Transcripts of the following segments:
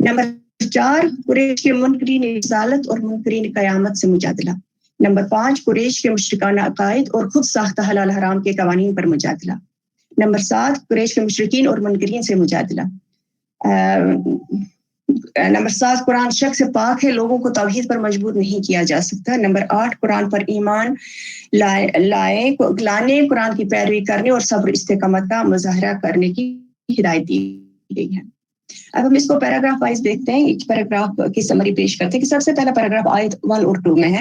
Number 4 قریش کے منکرین رسالت اور منکرین قیامت سے مجادلہ. نمبر 5 قریش کے مشرکانہ عقائد اور خود ساختہ حلال حرام کے قوانین پر مجادلہ. نمبر 7 قریش کے مشرکین اور منکرین سے مجادلہ. نمبر 7 قرآن شک سے پاک ہے، لوگوں کو توحید پر مجبور نہیں کیا جا سکتا. نمبر 8 قرآن پر ایمان لانے، قرآن کی پیروی کرنے اور صبر استقامت کا مظاہرہ کرنے کی ہدایت دی گئی ہے. اب ہم اس کو پیراگراف وائز دیکھتے ہیں. ایک پیراگراف کی سمری پیش کرتے ہیں کہ سب سے پہلا پیراگراف آیت 1 اور 2 میں ہے،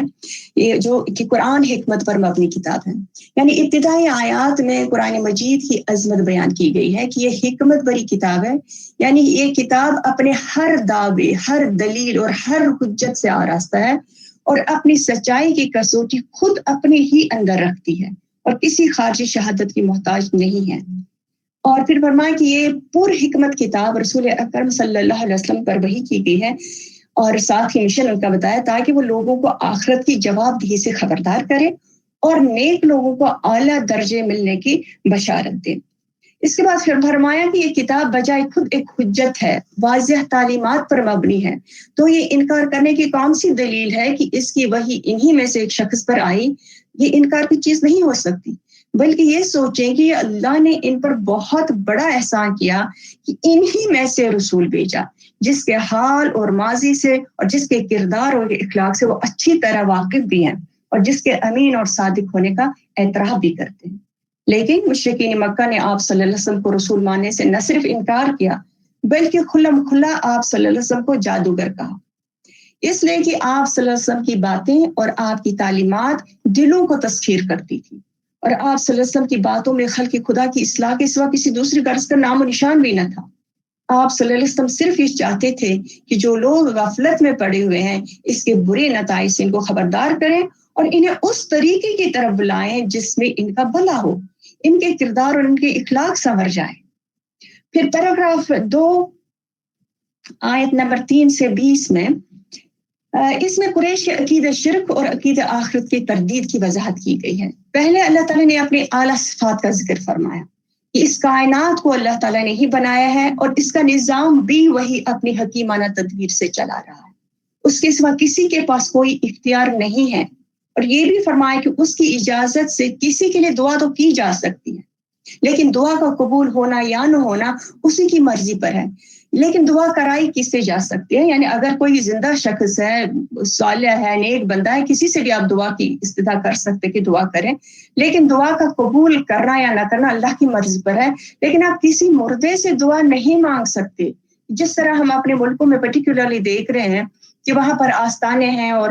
یہ جو کہ قرآن حکمت پر مبنی کتاب ہے. یعنی ابتدائی آیات میں قرآن مجید کی عظمت بیان کی گئی ہے کہ یہ حکمت بری کتاب ہے. یعنی یہ کتاب اپنے ہر دعوے، ہر دلیل اور ہر حجت سے آراستہ ہے اور اپنی سچائی کی کسوٹی خود اپنے ہی اندر رکھتی ہے اور کسی خارجی شہادت کی محتاج نہیں ہے. اور پھر فرمایا کہ یہ پر حکمت کتاب رسول اکرم صلی اللہ علیہ وسلم پر وحی کی گئی ہے اور ساتھ ہی مشن ان کا بتایا تاکہ وہ لوگوں کو آخرت کی جواب دہی سے خبردار کرے اور نیک لوگوں کو اعلیٰ درجے ملنے کی بشارت دے. اس کے بعد پھر فرمایا کہ یہ کتاب بجائے خود ایک حجت ہے، واضح تعلیمات پر مبنی ہے. تو یہ انکار کرنے کی کون سی دلیل ہے کہ اس کی وحی انہی میں سے ایک شخص پر آئی؟ یہ انکار کی چیز نہیں ہو سکتی، بلکہ یہ سوچیں کہ اللہ نے ان پر بہت بڑا احسان کیا کہ انہی میں سے رسول بھیجا جس کے حال اور ماضی سے اور جس کے کردار اور اخلاق سے وہ اچھی طرح واقف بھی ہیں اور جس کے امین اور صادق ہونے کا اعتراف بھی کرتے ہیں. لیکن مشرکین مکہ نے آپ صلی اللہ علیہ وسلم کو رسول ماننے سے نہ صرف انکار کیا بلکہ کھلم کھلا آپ صلی اللہ علیہ وسلم کو جادوگر کہا، اس لیے کہ آپ صلی اللہ علیہ وسلم کی باتیں اور آپ کی تعلیمات دلوں کو تسخیر کرتی تھی اور آپ صلی اللہ علیہ وسلم کی باتوں میں خلق خدا کی اصلاح کے سوا کسی دوسری غرض کا نام و نشان بھی نہ تھا. آپ صلی اللہ علیہ وسلم صرف یہ چاہتے تھے کہ جو لوگ غفلت میں پڑے ہوئے ہیں اس کے برے نتائج سے ان کو خبردار کریں اور انہیں اس طریقے کی طرف بلائیں جس میں ان کا بھلا ہو، ان کے کردار اور ان کے اخلاق سنور جائیں. پھر پیراگراف 2 آیت نمبر 3 سے 20 میں اس میں قریش کے عقیدہ شرک اور عقیدہ آخرت کی تردید کی وضاحت کی گئی ہے. پہلے اللہ تعالیٰ نے اپنے اعلیٰ صفات کا ذکر فرمایا کہ اس کائنات کو اللہ تعالیٰ نے ہی بنایا ہے اور اس کا نظام بھی وہی اپنی حکیمانہ تدبیر سے چلا رہا ہے، اس کے سوا کسی کے پاس کوئی اختیار نہیں ہے. اور یہ بھی فرمایا کہ اس کی اجازت سے کسی کے لیے دعا تو کی جا سکتی ہے لیکن دعا کا قبول ہونا یا نہ ہونا اسی کی مرضی پر ہے. لیکن دعا کرائی کس سے جا سکتی ہے؟ یعنی اگر کوئی زندہ شخص ہے، صالح ہے، نیک بندہ ہے، کسی سے بھی آپ دعا کی استدعا کر سکتے کہ دعا کریں، لیکن دعا کا قبول کرنا یا نہ کرنا اللہ کی مرضی پر ہے. لیکن آپ کسی مردے سے دعا نہیں مانگ سکتے. جس طرح ہم اپنے ملکوں میں پرٹیکولرلی دیکھ رہے ہیں کہ وہاں پر آستانے ہیں اور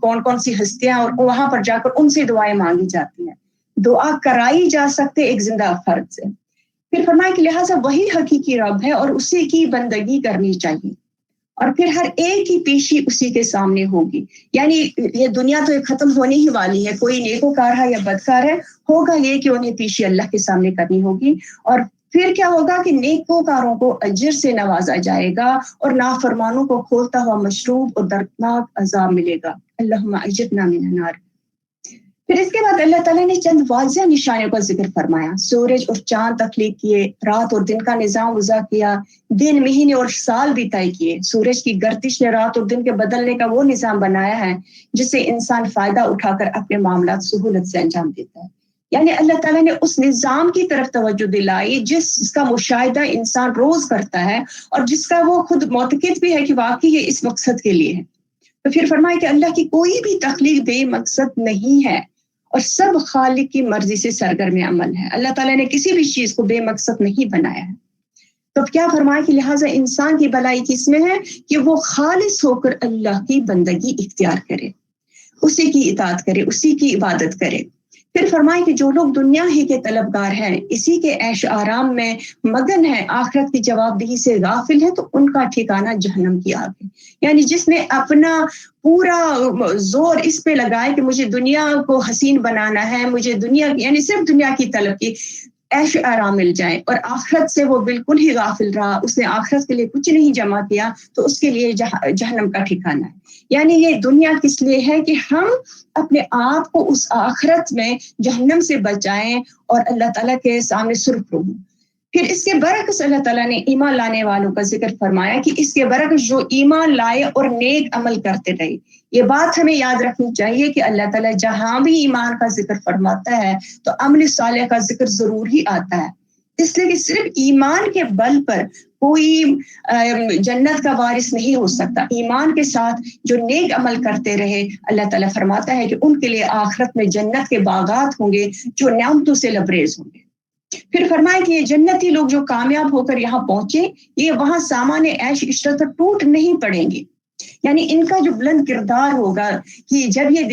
کون کون سی ہستیاں، اور وہاں پر جا کر ان سے دعائیں مانگی جاتی ہیں. دعا کرائی جا سکتے ایک زندہ فرد سے. پھر فرمایا کہ لہٰذا وہی حقیقی رب ہے اور اسی کی بندگی کرنی چاہیے اور پھر ہر ایک کی پیشی اسی کے سامنے ہوگی. یعنی یہ دنیا تو ختم ہونے ہی والی ہے، کوئی نیکوکار ہے یا بدکار ہے، ہوگا یہ کہ انہیں پیشی اللہ کے سامنے کرنی ہوگی. اور پھر کیا ہوگا کہ نیکوکاروں کو اجر سے نوازا جائے گا اور نافرمانوں کو کھولتا ہوا مشروب اور دردناک عذاب ملے گا. اللہم اجرنا من النار. پھر اس کے بعد اللہ تعالیٰ نے چند واضح نشانیوں کا ذکر فرمایا. سورج اور چاند تخلیق کیے، رات اور دن کا نظام وضع کیا، دن، مہینے اور سال بھی طے کیے. سورج کی گردش نے رات اور دن کے بدلنے کا وہ نظام بنایا ہے جس سے انسان فائدہ اٹھا کر اپنے معاملات سہولت سے انجام دیتا ہے. یعنی اللہ تعالیٰ نے اس نظام کی طرف توجہ دلائی جس کا مشاہدہ انسان روز کرتا ہے اور جس کا وہ خود معتقد بھی ہے کہ واقعی یہ اس مقصد کے لیے ہے. تو پھر فرمایا کہ اللہ کی کوئی بھی تخلیق بے مقصد نہیں ہے اور سب خالق کی مرضی سے سرگرم عمل ہے. اللہ تعالیٰ نے کسی بھی چیز کو بے مقصد نہیں بنایا ہے. تو کیا فرمایا کہ لہٰذا انسان کی بھلائی کس میں ہے کہ وہ خالص ہو کر اللہ کی بندگی اختیار کرے، اسی کی اطاعت کرے، اسی کی عبادت کرے. پھر فرمایا کہ جو لوگ دنیا ہی کے طلبگار ہیں، اسی کے عیش آرام میں مگن ہیں، آخرت کی جواب دہی سے غافل ہیں، تو ان کا ٹھکانہ جہنم کی آگ ہے. یعنی جس نے اپنا پورا زور اس پہ لگائے کہ مجھے دنیا کو حسین بنانا ہے، مجھے دنیا یعنی صرف دنیا کی طلب کی عیش آرام مل جائے، اور آخرت سے وہ بالکل ہی غافل رہا، اس نے آخرت کے لیے کچھ نہیں جمع کیا، تو اس کے لیے جہنم کا ٹھکانہ ہے. یعنی یہ دنیا کس لیے ہے کہ ہم اپنے آپ کو اس آخرت میں جہنم سے بچائیں اور اللہ تعالیٰ کے سامنے سرخرو ہوں. پھر اس کے برعکس اللہ تعالیٰ نے ایمان لانے والوں کا ذکر فرمایا کہ اس کے برعکس جو ایمان لائے اور نیک عمل کرتے رہے. یہ بات ہمیں یاد رکھنی چاہیے کہ اللہ تعالیٰ جہاں بھی ایمان کا ذکر فرماتا ہے تو عمل صالح کا ذکر ضرور ہی آتا ہے. اس لیے کہ صرف ایمان کے بل پر کوئی جنت کا وارث نہیں ہو سکتا. ایمان کے ساتھ جو نیک عمل کرتے رہے اللہ تعالیٰ فرماتا ہے کہ ان کے لیے آخرت میں جنت کے باغات ہوں گے جو نعمتوں سے لبریز ہوں گے. پھر فرمائے کہ یہ جنتی لوگ جو کامیاب ہو کر یہاں پہنچے یہ وہاں سامان عیش عشرت ٹوٹ نہیں پڑیں گے. یعنی ان کا جو بلند کردار ہوگا کہ جب یہ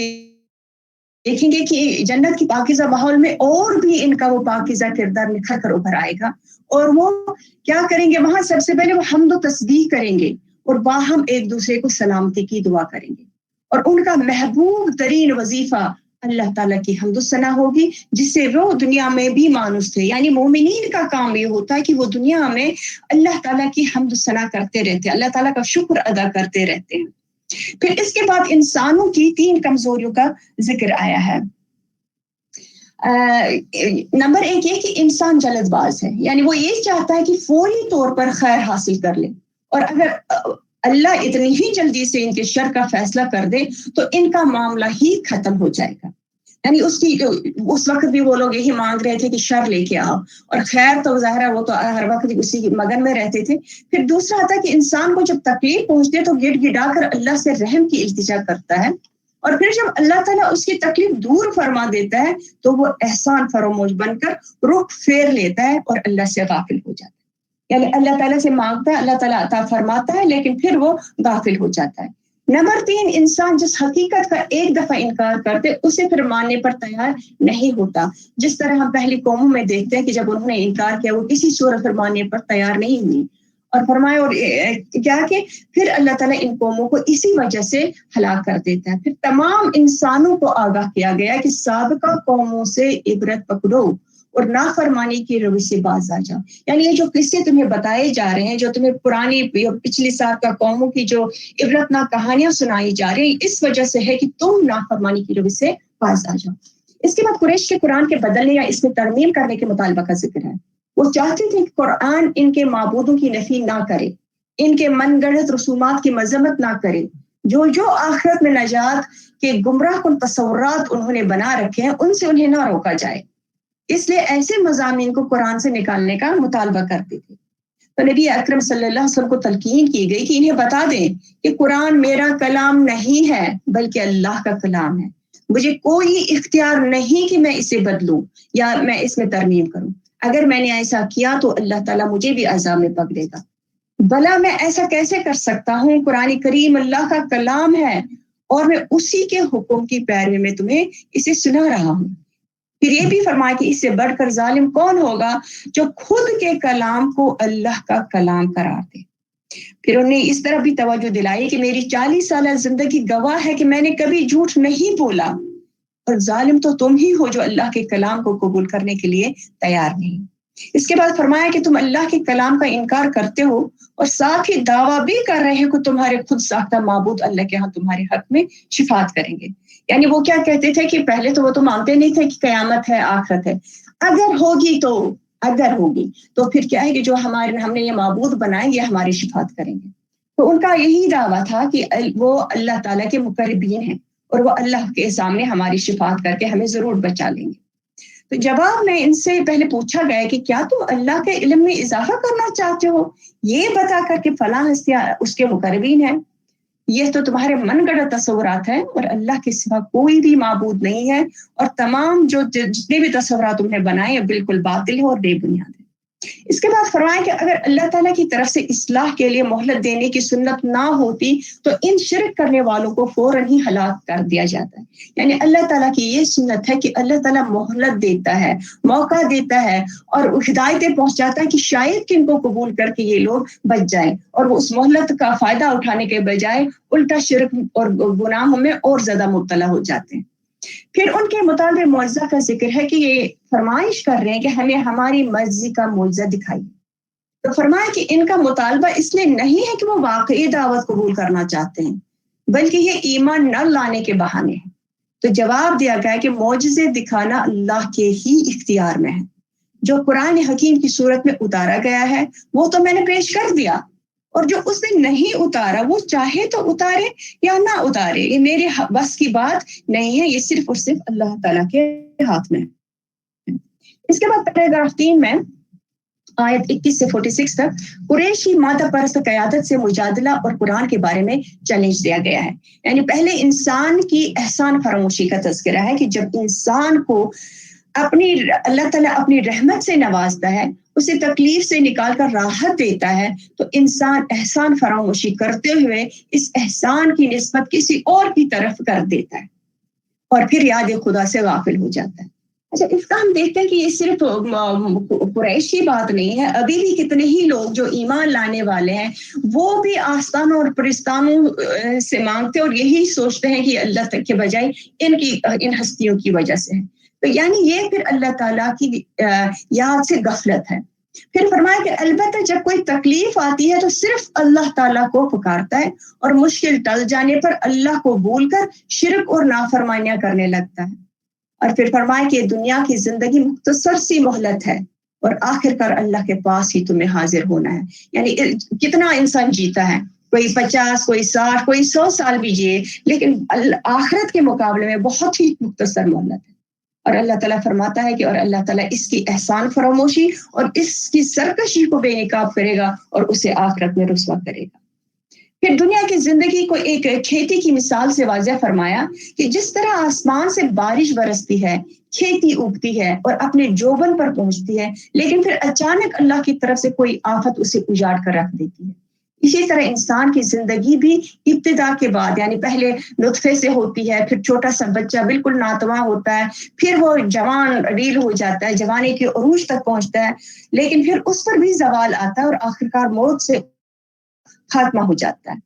دیکھیں گے کہ جنت کی پاکیزہ ماحول میں اور بھی ان کا وہ پاکیزہ کردار نکھر کر ابھر آئے گا. اور وہ کیا کریں گے وہاں سب سے پہلے وہ حمد و تسبیح کریں گے اور باہم ایک دوسرے کو سلامتی کی دعا کریں گے. اور ان کا محبوب ترین وظیفہ اللہ تعالیٰ کی حمد و ثنا ہوگی جس سے وہ دنیا میں بھی مانوس تھے. یعنی مومنین کا کام یہ ہوتا ہے کہ وہ دنیا میں اللہ تعالیٰ کی حمد و ثنا کرتے رہتے ہیں, اللہ تعالیٰ کا شکر ادا کرتے رہتے ہیں. پھر اس کے بعد انسانوں کی 3 کمزوریوں کا ذکر آیا ہے. نمبر 1 یہ کہ انسان جلد باز ہے. یعنی وہ یہ چاہتا ہے کہ فوری طور پر خیر حاصل کر لے, اور اگر اللہ اتنی ہی جلدی سے ان کے شر کا فیصلہ کر دے تو ان کا معاملہ ہی ختم ہو جائے گا. یعنی اس وقت بھی وہ لوگ یہی مانگ رہے تھے کہ شر لے کے آؤ, اور خیر تو ظاہر ہے وہ تو ہر وقت اسی مگن میں رہتے تھے. پھر دوسرا آتا ہے کہ انسان کو جب تکلیف پہنچتی تو گڑ گڑا کر اللہ سے رحم کی التجا کرتا ہے, اور پھر جب اللہ تعالیٰ اس کی تکلیف دور فرما دیتا ہے تو وہ احسان فراموش بن کر رخ پھیر لیتا ہے اور اللہ سے غافل ہو جاتا ہے. یعنی اللہ تعالیٰ سے مانگتا ہے, اللہ تعالیٰ عطا فرماتا ہے, لیکن پھر وہ غافل ہو جاتا ہے. نمبر 3 انسان جس حقیقت کا ایک دفعہ انکار کرتے اسے پھر ماننے پر تیار نہیں ہوتا. جس طرح ہم پہلی قوموں میں دیکھتے ہیں کہ جب انہوں نے انکار کیا وہ کسی صورت پر ماننے پر تیار نہیں ہوئی, اور فرمایا اور کیا کہ پھر اللہ تعالیٰ ان قوموں کو اسی وجہ سے ہلاک کر دیتا ہے. پھر تمام انسانوں کو آگاہ کیا گیا کہ سابقہ قوموں سے عبرت پکڑو اور نافرمانی کی روش سے باز آ جاؤ. یعنی یہ جو قصے تمہیں بتائے جا رہے ہیں, جو تمہیں پرانی پچھلی سابقہ قوموں کی جو عبرتناک کہانیاں سنائی جا رہی ہیں, اس وجہ سے ہے کہ تم نافرمانی کی روش سے باز آ جاؤ. اس کے بعد قریش کے قرآن کے بدلنے یا اس میں ترمیم کرنے کے مطالبہ کا ذکر ہے. وہ چاہتے تھے کہ قرآن ان کے معبودوں کی نفی نہ کرے, ان کے من گڑت رسومات کی مذمت نہ کرے. جو آخرت میں نجات کے گمراہ کن تصورات انہوں نے بنا رکھے ہیں ان سے انہیں نہ روکا جائے. اس لیے ایسے مضامین کو قرآن سے نکالنے کا مطالبہ کرتے تھے. تو نبی اکرم صلی اللہ علیہ وسلم کو تلقین کی گئی کہ انہیں بتا دیں کہ قرآن میرا کلام نہیں ہے بلکہ اللہ کا کلام ہے. مجھے کوئی اختیار نہیں کہ میں اسے بدلوں یا میں اس میں ترمیم کروں. اگر میں نے ایسا کیا تو اللہ تعالیٰ مجھے بھی عذاب میں پکڑے گا. بھلا میں ایسا کیسے کر سکتا ہوں؟ قرآن کریم اللہ کا کلام ہے اور میں اسی کے حکم کی پیروی میں تمہیں اسے سنا رہا ہوں. پھر یہ بھی فرمایا کہ اس سے بڑھ کر ظالم کون ہوگا جو خود کے کلام کو اللہ کا کلام قرار دے. پھر انہیں اس طرح بھی توجہ دلائی کہ میری 40 سالہ زندگی گواہ ہے کہ میں نے کبھی جھوٹ نہیں بولا, اور ظالم تو تم ہی ہو جو اللہ کے کلام کو قبول کرنے کے لیے تیار نہیں. اس کے بعد فرمایا کہ تم اللہ کے کلام کا انکار کرتے ہو اور ساتھ ہی دعویٰ بھی کر رہے ہو کہ تمہارے خود ساختہ معبود اللہ کے ہاں تمہارے حق میں شفاعت کریں گے. یعنی وہ کیا کہتے تھے کہ پہلے تو وہ تو مانتے نہیں تھے کہ قیامت ہے, آخرت ہے. اگر ہوگی تو پھر کیا ہے کہ جو ہم نے یہ معبود بنائیں یہ ہماری شفاعت کریں گے. تو ان کا یہی دعویٰ تھا کہ وہ اللہ تعالیٰ کے مقربین ہیں اور وہ اللہ کے سامنے ہماری شفاعت کر کے ہمیں ضرور بچا لیں گے. تو جواب میں ان سے پہلے پوچھا گیا کہ کیا تم اللہ کے علم میں اضافہ کرنا چاہتے ہو یہ بتا کر کہ فلاں ہستیاں اس کے مقربین ہیں؟ یہ تو تمہارے من گڑت تصورات ہیں اور اللہ کے سوا کوئی بھی معبود نہیں ہے, اور تمام جتنے بھی تصورات تم نے بنائے بالکل باطل ہے اور بے بنیاد ہے. اس کے بعد فرمایا کہ اگر اللہ تعالیٰ کی طرف سے اصلاح کے لیے مہلت دینے کی سنت نہ ہوتی تو ان شرک کرنے والوں کو فوراً ہی ہلاک کر دیا جاتا ہے. یعنی اللہ تعالیٰ کی یہ سنت ہے کہ اللہ تعالیٰ مہلت دیتا ہے, موقع دیتا ہے اور ہدایتیں پہنچاتا ہے کہ شاید کہ ان کو قبول کر کے یہ لوگ بچ جائیں, اور وہ اس مہلت کا فائدہ اٹھانے کے بجائے الٹا شرک اور گناہوں میں اور زیادہ مبتلا ہو جاتے ہیں. پھر ان کے مطالبے معجزہ کا ذکر ہے کہ یہ فرمائش کر رہے ہیں کہ ہمیں ہماری مرضی کا معجزہ دکھائیے. تو فرمایا کہ ان کا مطالبہ اس لیے نہیں ہے کہ وہ واقعی دعوت قبول کرنا چاہتے ہیں بلکہ یہ ایمان نہ لانے کے بہانے ہیں. تو جواب دیا گیا کہ معجزے دکھانا اللہ کے ہی اختیار میں ہے. جو قرآن حکیم کی صورت میں اتارا گیا ہے وہ تو میں نے پیش کر دیا، اور جو اس نے نہیں اتارا وہ چاہے تو اتارے یا نہ اتارے، یہ میرے بس کی بات نہیں ہے، یہ صرف اور صرف اللہ تعالیٰ کے ہاتھ میں ہے۔ اس کے بعد پیراگراف 3 میں آیت 21 سے 46 تک قریشی مادہ پرست قیادت سے مجادلہ اور قرآن کے بارے میں چیلنج دیا گیا ہے۔ یعنی پہلے انسان کی احسان فراموشی کا تذکرہ ہے کہ جب انسان کو اللہ تعالیٰ اپنی رحمت سے نوازتا ہے، اسے تکلیف سے نکال کر راحت دیتا ہے، تو انسان احسان فراموشی کرتے ہوئے اس احسان کی نسبت کسی اور کی طرف کر دیتا ہے اور پھر یاد خدا سے غافل ہو جاتا ہے۔ اچھا، اس کا ہم دیکھتے ہیں کہ یہ صرف قریش کی بات نہیں ہے، ابھی بھی کتنے ہی لوگ جو ایمان لانے والے ہیں وہ بھی آستانوں اور پرستانوں سے مانگتے اور یہی سوچتے ہیں کہ اللہ تک کے بجائے ان ہستیوں کی وجہ سے ہے۔ تو یعنی یہ پھر اللہ تعالیٰ کی یاد سے غفلت ہے۔ پھر فرمایا کہ البتہ جب کوئی تکلیف آتی ہے تو صرف اللہ تعالیٰ کو پکارتا ہے اور مشکل ٹل جانے پر اللہ کو بھول کر شرک اور نافرمانیاں کرنے لگتا ہے۔ اور پھر فرمایا کہ دنیا کی زندگی مختصر سی مہلت ہے اور آخر کار اللہ کے پاس ہی تمہیں حاضر ہونا ہے۔ یعنی کتنا انسان جیتا ہے، کوئی 50، کوئی 60، کوئی 100 سال بھی جیے، لیکن آخرت کے مقابلے میں بہت ہی مختصر مہلت ہے۔ اور اللہ تعالیٰ فرماتا ہے کہ اور اللہ تعالیٰ اس کی احسان فراموشی اور اس کی سرکشی کو بے نقاب کرے گا اور اسے آخرت میں رسوا کرے گا۔ پھر دنیا کی زندگی کو ایک کھیتی کی مثال سے واضح فرمایا کہ جس طرح آسمان سے بارش برستی ہے، کھیتی اگتی ہے اور اپنے جوبن پر پہنچتی ہے، لیکن پھر اچانک اللہ کی طرف سے کوئی آفت اسے اجاڑ کر رکھ دیتی ہے۔ اسی طرح انسان کی زندگی بھی ابتدا کے بعد، یعنی پہلے نطفے سے ہوتی ہے، پھر چھوٹا سا بچہ بالکل ناتواں ہوتا ہے، پھر وہ جوان ریل ہو جاتا ہے، جوانی کے عروج تک پہنچتا ہے، لیکن پھر اس پر بھی زوال آتا ہے اور آخرکار موت سے خاتمہ ہو جاتا ہے۔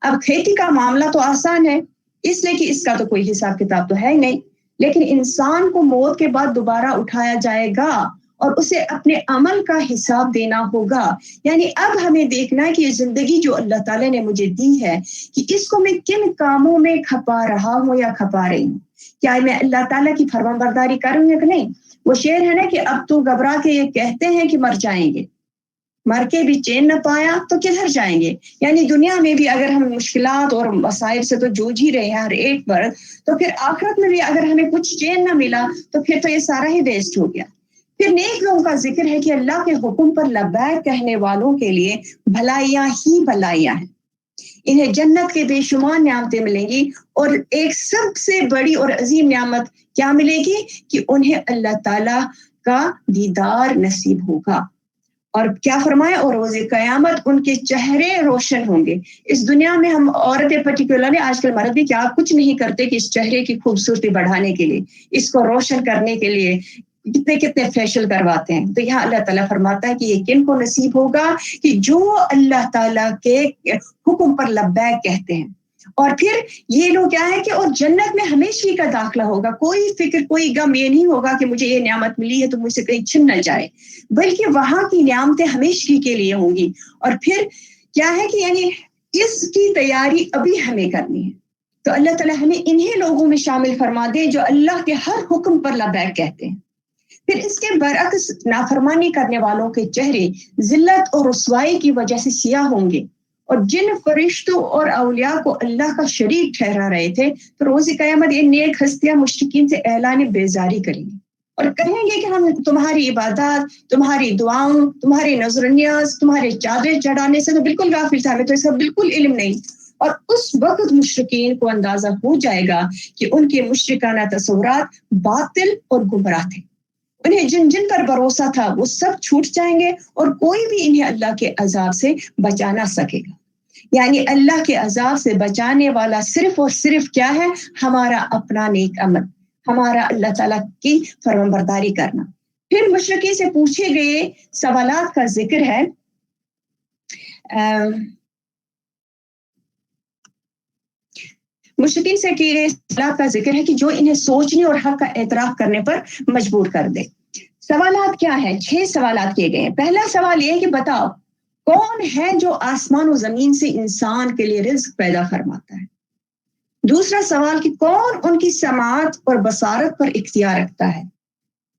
اب کھیتی کا معاملہ تو آسان ہے، اس لیے کہ اس کا تو کوئی حساب کتاب تو ہے نہیں، لیکن انسان کو موت کے بعد دوبارہ اٹھایا جائے گا اور اسے اپنے عمل کا حساب دینا ہوگا۔ یعنی اب ہمیں دیکھنا ہے کہ یہ زندگی جو اللہ تعالیٰ نے مجھے دی ہے کہ اس کو میں کن کاموں میں کھپا رہا ہوں یا کھپا رہی ہوں۔ کیا میں اللہ تعالیٰ کی فرمانبرداری کروں یا کہ نہیں؟ وہ شعر ہے نا کہ اب تو گھبرا کے یہ کہتے ہیں کہ مر جائیں گے، مر کے بھی چین نہ پایا تو کدھر جائیں گے۔ یعنی دنیا میں بھی اگر ہم مشکلات اور مسائل سے تو جوجھ ہی رہے ہیں ہر ایک پر، تو پھر آخرت میں بھی اگر ہمیں کچھ چین نہ ملا تو پھر تو یہ سارا ہی ویسٹ ہو گیا۔ پھر نیک لوگوں کا ذکر ہے کہ اللہ کے حکم پر لبیک کہنے والوں کے لیے بھلائیاں ہی بھلائیاں ہیں، انہیں جنت کے بے شمار نعمتیں ملیں گی، اور ایک سب سے بڑی اور عظیم نعمت کیا ملے گی کہ انہیں اللہ تعالیٰ کا دیدار نصیب ہوگا۔ اور کیا فرمایا، اور روز قیامت ان کے چہرے روشن ہوں گے۔ اس دنیا میں ہم عورتیں پرٹیکولرلی، آج کل مرد بھی کیا کچھ نہیں کرتے کہ اس چہرے کی خوبصورتی بڑھانے کے لیے، اس کو روشن کرنے کے لیے کتنے فیشل کرواتے ہیں۔ تو یہاں اللہ تعالیٰ فرماتا ہے کہ یہ کن کو نصیب ہوگا کہ جو اللہ تعالیٰ کے حکم پر لبیک کہتے ہیں۔ اور پھر یہ لوگ کیا ہے کہ اور جنت میں ہمیشہ کا داخلہ ہوگا، کوئی فکر کوئی غم یہ نہیں ہوگا کہ مجھے یہ نعمت ملی ہے تو مجھ سے کہیں چھن نہ جائے، بلکہ وہاں کی نعمتیں ہمیشہ کے لیے ہوں گی۔ اور پھر کیا ہے کہ یعنی اس کی تیاری ابھی ہمیں کرنی ہے۔ تو اللہ تعالیٰ ہمیں انہیں لوگوں میں شامل فرما دے جو اللہ کے ہر حکم پر لبیک کہتے ہیں۔ پھر اس کے برعکس نافرمانی کرنے والوں کے چہرے ذلت اور رسوائی کی وجہ سے سیاہ ہوں گے، اور جن فرشتوں اور اولیاء کو اللہ کا شریک ٹھہرا رہے تھے تو روز قیامت یہ نیک ہستیاں مشرکین سے اعلان بیزاری کریں گی اور کہیں گے کہ ہم تمہاری عبادات، تمہاری دعاؤں، تمہارے نظر نیاز، تمہارے چادر چڑھانے سے تو بالکل غافل تھے، ہمیں تو اس کا بالکل علم نہیں۔ اور اس وقت مشرکین کو اندازہ ہو جائے گا کہ ان کے مشرکانہ تصورات باطل اور گمراہ تھے، انہیں جن جن پر بھروسہ تھا وہ سب چھوٹ جائیں گے اور کوئی بھی انہیں اللہ کے عذاب سے بچا نہ سکے گا۔ یعنی اللہ کے عذاب سے بچانے والا صرف اور صرف کیا ہے؟ ہمارا اپنا نیک عمل، ہمارا اللہ تعالیٰ کی فرمانبرداری کرنا۔ پھر مشرکین سے پوچھے گئے سوالات کا ذکر ہے، مشرکین سے کیے گئے سوالات کا ذکر ہے کہ جو انہیں سوچنے اور حق کا اعتراف کرنے پر مجبور کر دے۔ سوالات کیا ہیں؟ 6 سوالات کیے گئے ہیں۔ پہلا سوال یہ ہے کہ بتاؤ کون ہے جو آسمان و زمین سے انسان کے لیے رزق پیدا فرماتا ہے؟ دوسرا سوال کہ کون ان کی سماعت اور بصارت پر اختیار رکھتا ہے؟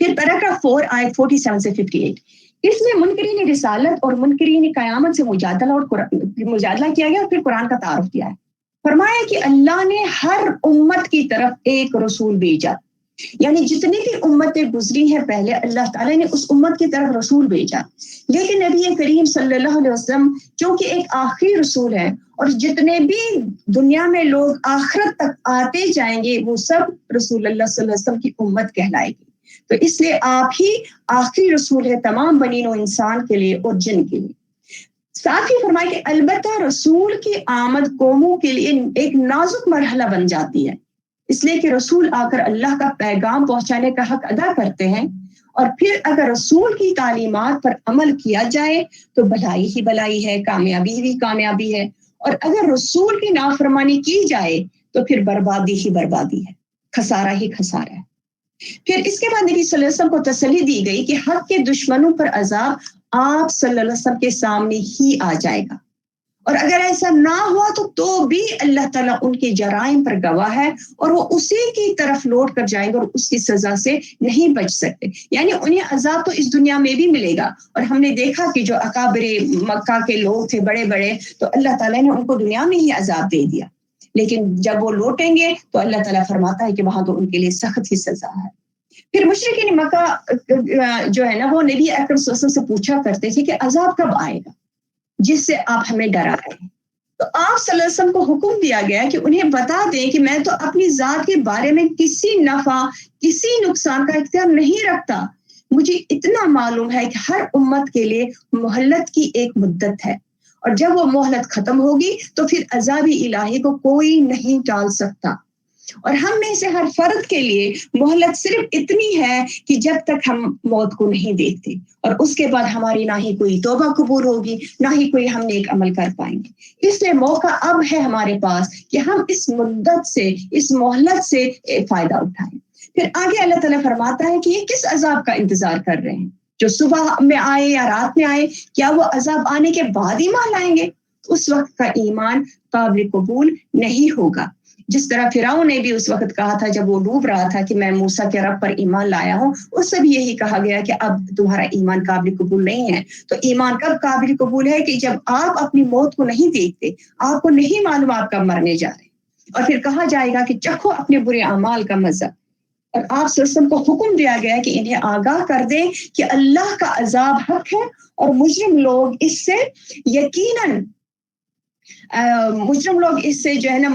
پھر پیراگراف 4 آیت 47 سے 58 اس میں منکرین رسالت اور منکرین قیامت سے مجادلہ کیا گیا اور پھر قرآن کا تعارف دیا ہے. فرمایا کہ اللہ نے ہر امت کی طرف ایک رسول بھیجا، یعنی جتنی بھی امتیں گزری ہیں پہلے اللہ تعالیٰ نے اس امت کی طرف رسول بھیجا، لیکن نبی کریم صلی اللہ علیہ وسلم چونکہ ایک آخری رسول ہے اور جتنے بھی دنیا میں لوگ آخرت تک آتے جائیں گے وہ سب رسول اللہ صلی اللہ علیہ وسلم کی امت کہلائے گی. تو اس لیے آپ ہی آخری رسول ہے تمام بنی نوع انسان کے لیے اور جن کے لیے. ساتھ ہی فرمائے کہ البتہ رسول کی آمد قوموں کے لیے ایک نازک مرحلہ بن جاتی ہے، اس لیے کہ رسول آ کر اللہ کا پیغام پہنچانے کا حق ادا کرتے ہیں، اور پھر اگر رسول کی تعلیمات پر عمل کیا جائے تو بھلائی ہی بھلائی ہے، کامیابی ہی کامیابی ہے، اور اگر رسول کی نافرمانی کی جائے تو پھر بربادی ہی بربادی ہے، خسارہ ہی خسارہ ہے. پھر اس کے بعد نبی صلی اللہ علیہ وسلم کو تسلی دی گئی کہ حق کے دشمنوں پر عذاب آپ صلی اللہ علیہ وسلم کے سامنے ہی آ جائے گا، اور اگر ایسا نہ ہوا تو بھی اللہ تعالیٰ ان کے جرائم پر گواہ ہے اور وہ اسی کی طرف لوٹ کر جائیں گے اور اس کی سزا سے نہیں بچ سکتے. یعنی انہیں عذاب تو اس دنیا میں بھی ملے گا، اور ہم نے دیکھا کہ جو اکابر مکہ کے لوگ تھے بڑے بڑے، تو اللہ تعالیٰ نے ان کو دنیا میں ہی عذاب دے دیا، لیکن جب وہ لوٹیں گے تو اللہ تعالیٰ فرماتا ہے کہ وہاں تو ان کے لیے سخت ہی سزا ہے. پھر مشرکین مکہ جو ہے نا وہ نبی اکرم صلی اللہ علیہ وسلم سے پوچھا کرتے تھے کہ عذاب کب آئے گا جس سے آپ ہمیں ڈرا رہے ہیں. تو آپ صلی اللہ علیہ وسلم کو حکم دیا گیا کہ انہیں بتا دیں کہ میں تو اپنی ذات کے بارے میں کسی نفع کسی نقصان کا اختیار نہیں رکھتا، مجھے اتنا معلوم ہے کہ ہر امت کے لیے مہلت کی ایک مدت ہے، اور جب وہ مہلت ختم ہوگی تو پھر عذاب الہی کو کوئی نہیں ٹال سکتا، اور ہم میں سے ہر فرد کے لیے مہلت صرف اتنی ہے کہ جب تک ہم موت کو نہیں دیکھتے، اور اس کے بعد ہماری نہ ہی کوئی توبہ قبول ہوگی نہ ہی کوئی ہم نیک عمل کر پائیں گے. اس لیے موقع اب ہے ہمارے پاس کہ ہم اس مدت سے اس مہلت سے فائدہ اٹھائیں. پھر آگے اللہ تعالیٰ فرماتا ہے کہ یہ کس عذاب کا انتظار کر رہے ہیں، جو صبح میں آئے یا رات میں آئے، کیا وہ عذاب آنے کے بعد ایمان لائیں گے؟ اس وقت کا ایمان قابل قبول نہیں ہوگا. جس طرح فرعون نے بھی اس وقت کہا تھا جب وہ ڈوب رہا تھا کہ میں موسیٰ کے رب پر ایمان لایا ہوں، اس سے بھی یہی کہا گیا کہ اب تمہارا ایمان قابل قبول نہیں ہے. تو ایمان کب قابل قبول ہے کہ جب آپ اپنی موت کو نہیں دیکھتے، آپ کو نہیں معلوم آپ کب مرنے جا رہے ہیں، اور پھر کہا جائے گا کہ چکھو اپنے برے اعمال کا مزہ. اور آپ صلی اللہ علیہ وسلم کو حکم دیا گیا کہ انہیں آگاہ کر دیں کہ اللہ کا عذاب حق ہے، اور مجرم لوگ اس سے یقیناً جو ہے نا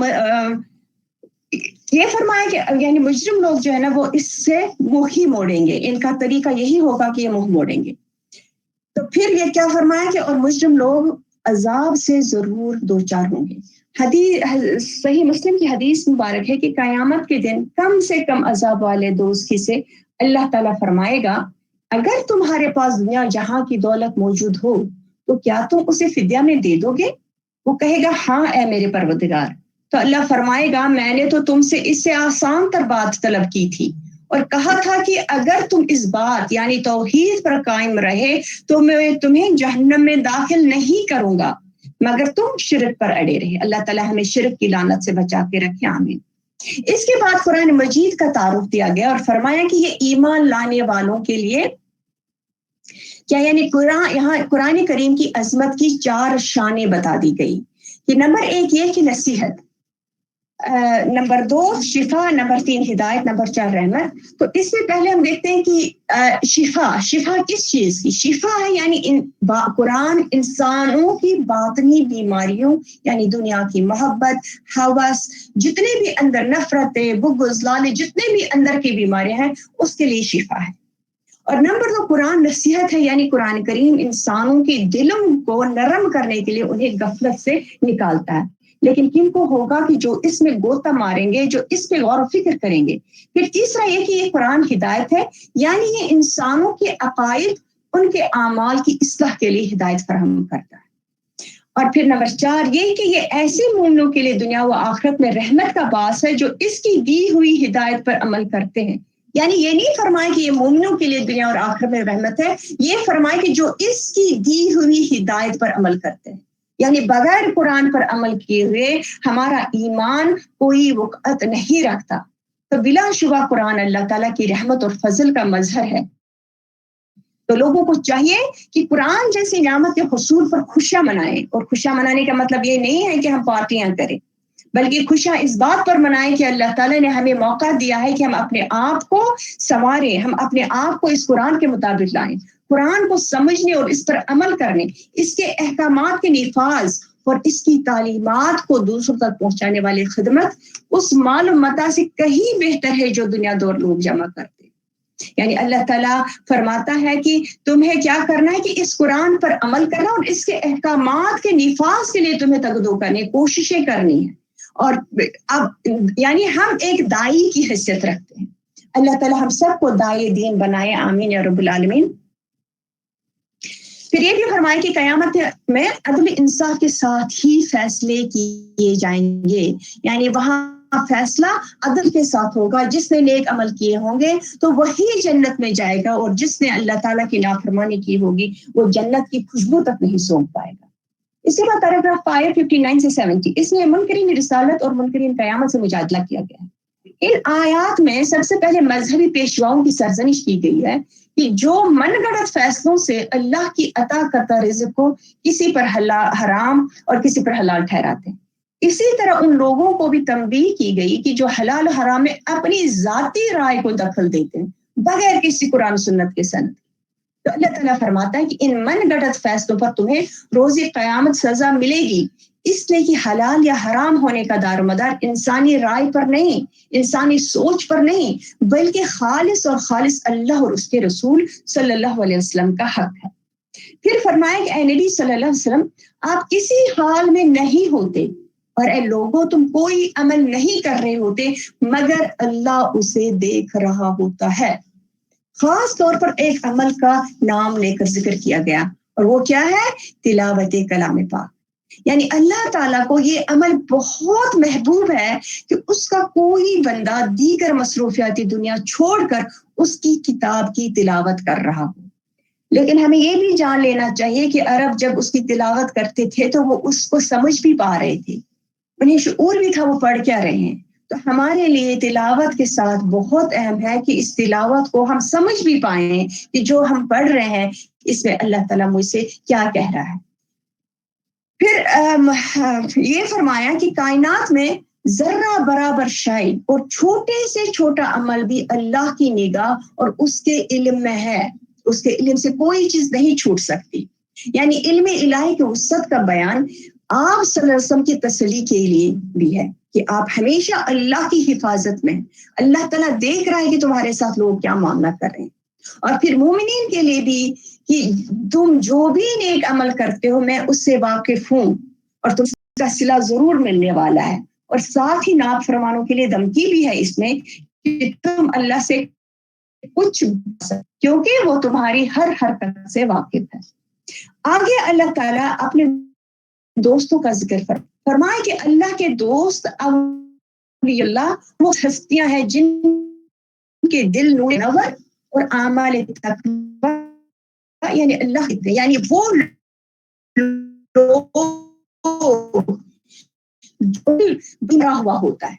یہ فرمایا کہ یعنی مجرم لوگ جو ہے نا وہ اس سے منہ ہی موڑیں گے، ان کا طریقہ یہی ہوگا کہ یہ منہ موڑیں گے. تو پھر یہ کیا فرمایا کہ اور مجرم لوگ عذاب سے ضرور دوچار ہوں گے. حدیث صحیح مسلم کی حدیث مبارک ہے کہ قیامت کے دن کم سے کم عذاب والے دوست سے اللہ تعالیٰ فرمائے گا اگر تمہارے پاس دنیا جہاں کی دولت موجود ہو تو کیا تم اسے فدیہ میں دے دو گے؟ وہ کہے گا ہاں اے میرے پروردگار. تو اللہ فرمائے گا میں نے تو تم سے اس سے آسان تر بات طلب کی تھی اور کہا تھا کہ اگر تم اس بات یعنی توحید پر قائم رہے تو میں تمہیں جہنم میں داخل نہیں کروں گا مگر تم شرک پر اڑے رہے. اللہ تعالیٰ ہمیں شرک کی لعنت سے بچا کے رکھے، آمین. اس کے بعد قرآن مجید کا تعارف دیا گیا اور فرمایا کہ یہ ایمان لانے والوں کے لیے کیا یعنی یہاں قرآن کریم کی عظمت کی 4 شانیں بتا دی گئی کہ نمبر 1 یہ کہ نصیحت، نمبر 2 شفا، نمبر 3 ہدایت، نمبر 4 رحمت. تو اس سے پہلے ہم دیکھتے ہیں کہ شفا کس چیز کی شفا ہے، یعنی قرآن انسانوں کی باطنی بیماریوں یعنی دنیا کی محبت، ہوس، جتنے بھی اندر نفرتیں، بغض، لالچ، جتنے بھی اندر کی بیماریاں ہیں اس کے لیے شفا ہے. اور نمبر 2 قرآن نصیحت ہے، یعنی قرآن کریم انسانوں کے دلوں کو نرم کرنے کے لیے انہیں غفلت سے نکالتا ہے. لیکن کن کو ہوگا کہ جو اس میں گوتا ماریں گے، جو اس پہ غور و فکر کریں گے. پھر تیسرا یہ کہ یہ قرآن ہدایت ہے، یعنی یہ انسانوں کے عقائد، ان کے اعمال کی اصلاح کے لیے ہدایت فراہم کرتا ہے. اور پھر نمبر 4 یہ کہ یہ ایسے مومنوں کے لیے دنیا و آخرت میں رحمت کا باعث ہے جو اس کی دی ہوئی ہدایت پر عمل کرتے ہیں. یعنی یہ نہیں فرمائے کہ یہ مومنوں کے لیے دنیا اور آخرت میں رحمت ہے، یہ فرمائے کہ جو اس کی دی ہوئی ہدایت پر عمل کرتے ہیں. یعنی بغیر قرآن پر عمل کیے ہوئے ہمارا ایمان کوئی وقت نہیں رکھتا. تو بلا شبہ قرآن اللہ تعالیٰ کی رحمت اور فضل کا مظہر ہے. تو لوگوں کو چاہیے کہ قرآن جیسی نعمت کے حصول پر خوشیاں منائیں. اور خوشیاں منانے کا مطلب یہ نہیں ہے کہ ہم پارٹیاں کریں، بلکہ خوشیاں اس بات پر منائیں کہ اللہ تعالیٰ نے ہمیں موقع دیا ہے کہ ہم اپنے آپ کو سنواریں، ہم اپنے آپ کو اس قرآن کے مطابق لائیں، قرآن کو سمجھنے اور اس پر عمل کرنے، اس کے احکامات کے نفاذ اور اس کی تعلیمات کو دوسروں تک پہنچانے والی خدمت اس مال و متاع سے کہیں بہتر ہے جو دنیا دور لوگ جمع کرتے. یعنی اللہ تعالیٰ فرماتا ہے کہ تمہیں کیا کرنا ہے کہ اس قرآن پر عمل کرنا اور اس کے احکامات کے نفاذ کے لیے تمہیں تگدو کرنی، کوششیں کرنی ہے. اور اب یعنی ہم ایک دائی کی حیثیت رکھتے ہیں. اللہ تعالیٰ ہم سب کو دائی دین بنائے، آمین یا رب العالمین. پھر یہ بھی فرمائے کہ قیامت میں عدل انصاف کے ساتھ ہی فیصلے کیے جائیں گے. یعنی وہاں فیصلہ عدل کے ساتھ ہوگا. جس نے نیک عمل کیے ہوں گے تو وہی جنت میں جائے گا، اور جس نے اللہ تعالیٰ کی نافرمانی کی ہوگی وہ جنت کی خوشبو تک نہیں سونگ پائے گا. اسی بعد پیراگراف 59 سے 70 اس میں منکرین رسالت اور منکرین قیامت سے مجادلہ کیا گیا ہے. ان آیات میں سب سے پہلے مذہبی پیشواؤں کی سرزنش کی گئی ہے کہ جو من گھڑت فیصلوں سے اللہ کی عطا کرتا رزق کو کسی پر حرام اور کسی پر حلال ٹھہراتے ہیں. اسی طرح ان لوگوں کو بھی تنبیہ کی گئی کہ جو حلال و حرام میں اپنی ذاتی رائے کو دخل دیتے ہیں بغیر کسی قرآن سنت کے سند. تو اللہ تعالیٰ فرماتا ہے کہ ان من گھڑت فیصلوں پر تمہیں روز قیامت سزا ملے گی، اس لیے کہ حلال یا حرام ہونے کا دار و مدار انسانی رائے پر نہیں، انسانی سوچ پر نہیں، بلکہ خالص اور خالص اللہ اور اس کے رسول صلی اللہ علیہ وسلم کا حق ہے. پھر فرمایا کہ اے نبی صلی اللہ علیہ وسلم آپ کسی حال میں نہیں ہوتے، اور اے لوگوں تم کوئی عمل نہیں کر رہے ہوتے مگر اللہ اسے دیکھ رہا ہوتا ہے. خاص طور پر ایک عمل کا نام لے کر ذکر کیا گیا، اور وہ کیا ہے؟ تلاوت کلام پاک. یعنی اللہ تعالیٰ کو یہ عمل بہت محبوب ہے کہ اس کا کوئی بندہ دیگر مصروفیاتی دنیا چھوڑ کر اس کی کتاب کی تلاوت کر رہا ہو. لیکن ہمیں یہ بھی جان لینا چاہیے کہ عرب جب اس کی تلاوت کرتے تھے تو وہ اس کو سمجھ بھی پا رہے تھے، انہیں شعور بھی تھا وہ پڑھ کیا رہے ہیں. تو ہمارے لیے تلاوت کے ساتھ بہت اہم ہے کہ اس تلاوت کو ہم سمجھ بھی پائیں کہ جو ہم پڑھ رہے ہیں اس میں اللہ تعالیٰ مجھ سے کیا کہہ رہا ہے. پھر یہ فرمایا کہ کائنات میں ذرہ برابر شے اور چھوٹے سے چھوٹا عمل بھی اللہ کی نگاہ اور اس کے علم میں ہے. اس کے علم سے کوئی چیز نہیں چھوٹ سکتی. یعنی علم الہی کی وسعت کا بیان آپ صلی اللہ علیہ وسلم کی تسلی کے لیے بھی ہے کہ آپ ہمیشہ اللہ کی حفاظت میں، اللہ تعالیٰ دیکھ رہا ہے کہ تمہارے ساتھ لوگ کیا معاملہ کر رہے ہیں. اور پھر مومنین کے لیے بھی کہ تم جو بھی نیک عمل کرتے ہو میں اس سے واقف ہوں اور تم کا صلہ ضرور ملنے والا ہے. اور ساتھ ہی نافرمانوں کے لیے دھمکی بھی ہے اس میں کہ تم اللہ سے کچھ کیونکہ وہ تمہاری ہر حرکت سے واقف ہے. آگے اللہ تعالیٰ اپنے دوستوں کا ذکر فرمائے کہ اللہ کے دوست اولیاء اللہ وہ ہستیاں ہیں جن کے دل نور نور اور اعمال تقویٰ یعنی اللہ یعنی وہ لوگ بنا ہوا ہوتا ہے،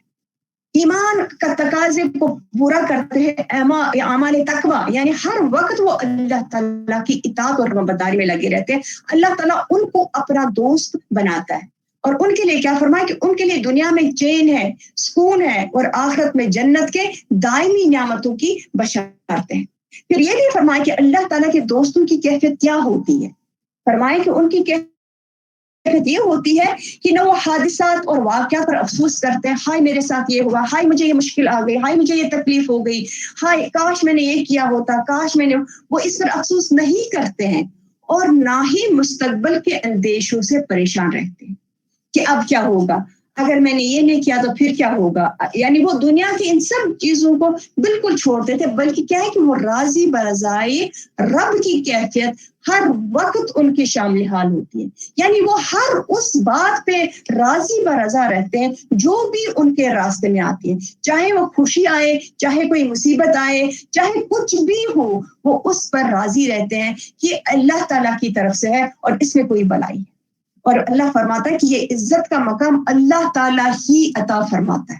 ایمان کا تقاضے کو پورا کرتے ہیں، اعمال تقویٰ یعنی ہر وقت وہ اللہ تعالیٰ کی اطاعت اور فرمانبرداری میں لگے رہتے ہیں. اللہ تعالیٰ ان کو اپنا دوست بناتا ہے اور ان کے لیے کیا فرمایا کہ ان کے لیے دنیا میں چین ہے، سکون ہے، اور آخرت میں جنت کے دائمی نعمتوں کی بشارتیں ہیں. پھر یہ بھی فرمایا کہ اللہ تعالیٰ کے دوستوں کی کیفیت کیا ہوتی ہے. فرمایا کہ ان کی کیفیت یہ ہوتی ہے کہ نہ وہ حادثات اور واقعات پر افسوس کرتے ہیں، ہائے میرے ساتھ یہ ہوا، ہائے مجھے یہ مشکل آ گئی، ہائے مجھے یہ تکلیف ہو گئی، ہائے کاش میں نے یہ کیا ہوتا، کاش میں نے، وہ اس پر افسوس نہیں کرتے ہیں. اور نہ ہی مستقبل کے اندیشوں سے پریشان رہتے ہیں کہ اب کیا ہوگا، اگر میں نے یہ نہیں کیا تو پھر کیا ہوگا. یعنی وہ دنیا کی ان سب چیزوں کو بالکل چھوڑتے تھے، بلکہ کیا ہے کہ وہ راضی برضائے رب کی کیفیت ہر وقت ان کی شامل حال ہوتی ہے. یعنی وہ ہر اس بات پہ راضی برضا رہتے ہیں جو بھی ان کے راستے میں آتی ہے، چاہے وہ خوشی آئے، چاہے کوئی مصیبت آئے، چاہے کچھ بھی ہو، وہ اس پر راضی رہتے ہیں کہ اللہ تعالیٰ کی طرف سے ہے اور اس میں کوئی بلائی ہے. اور اللہ فرماتا ہے کہ یہ عزت کا مقام اللہ تعالیٰ ہی عطا فرماتا ہے.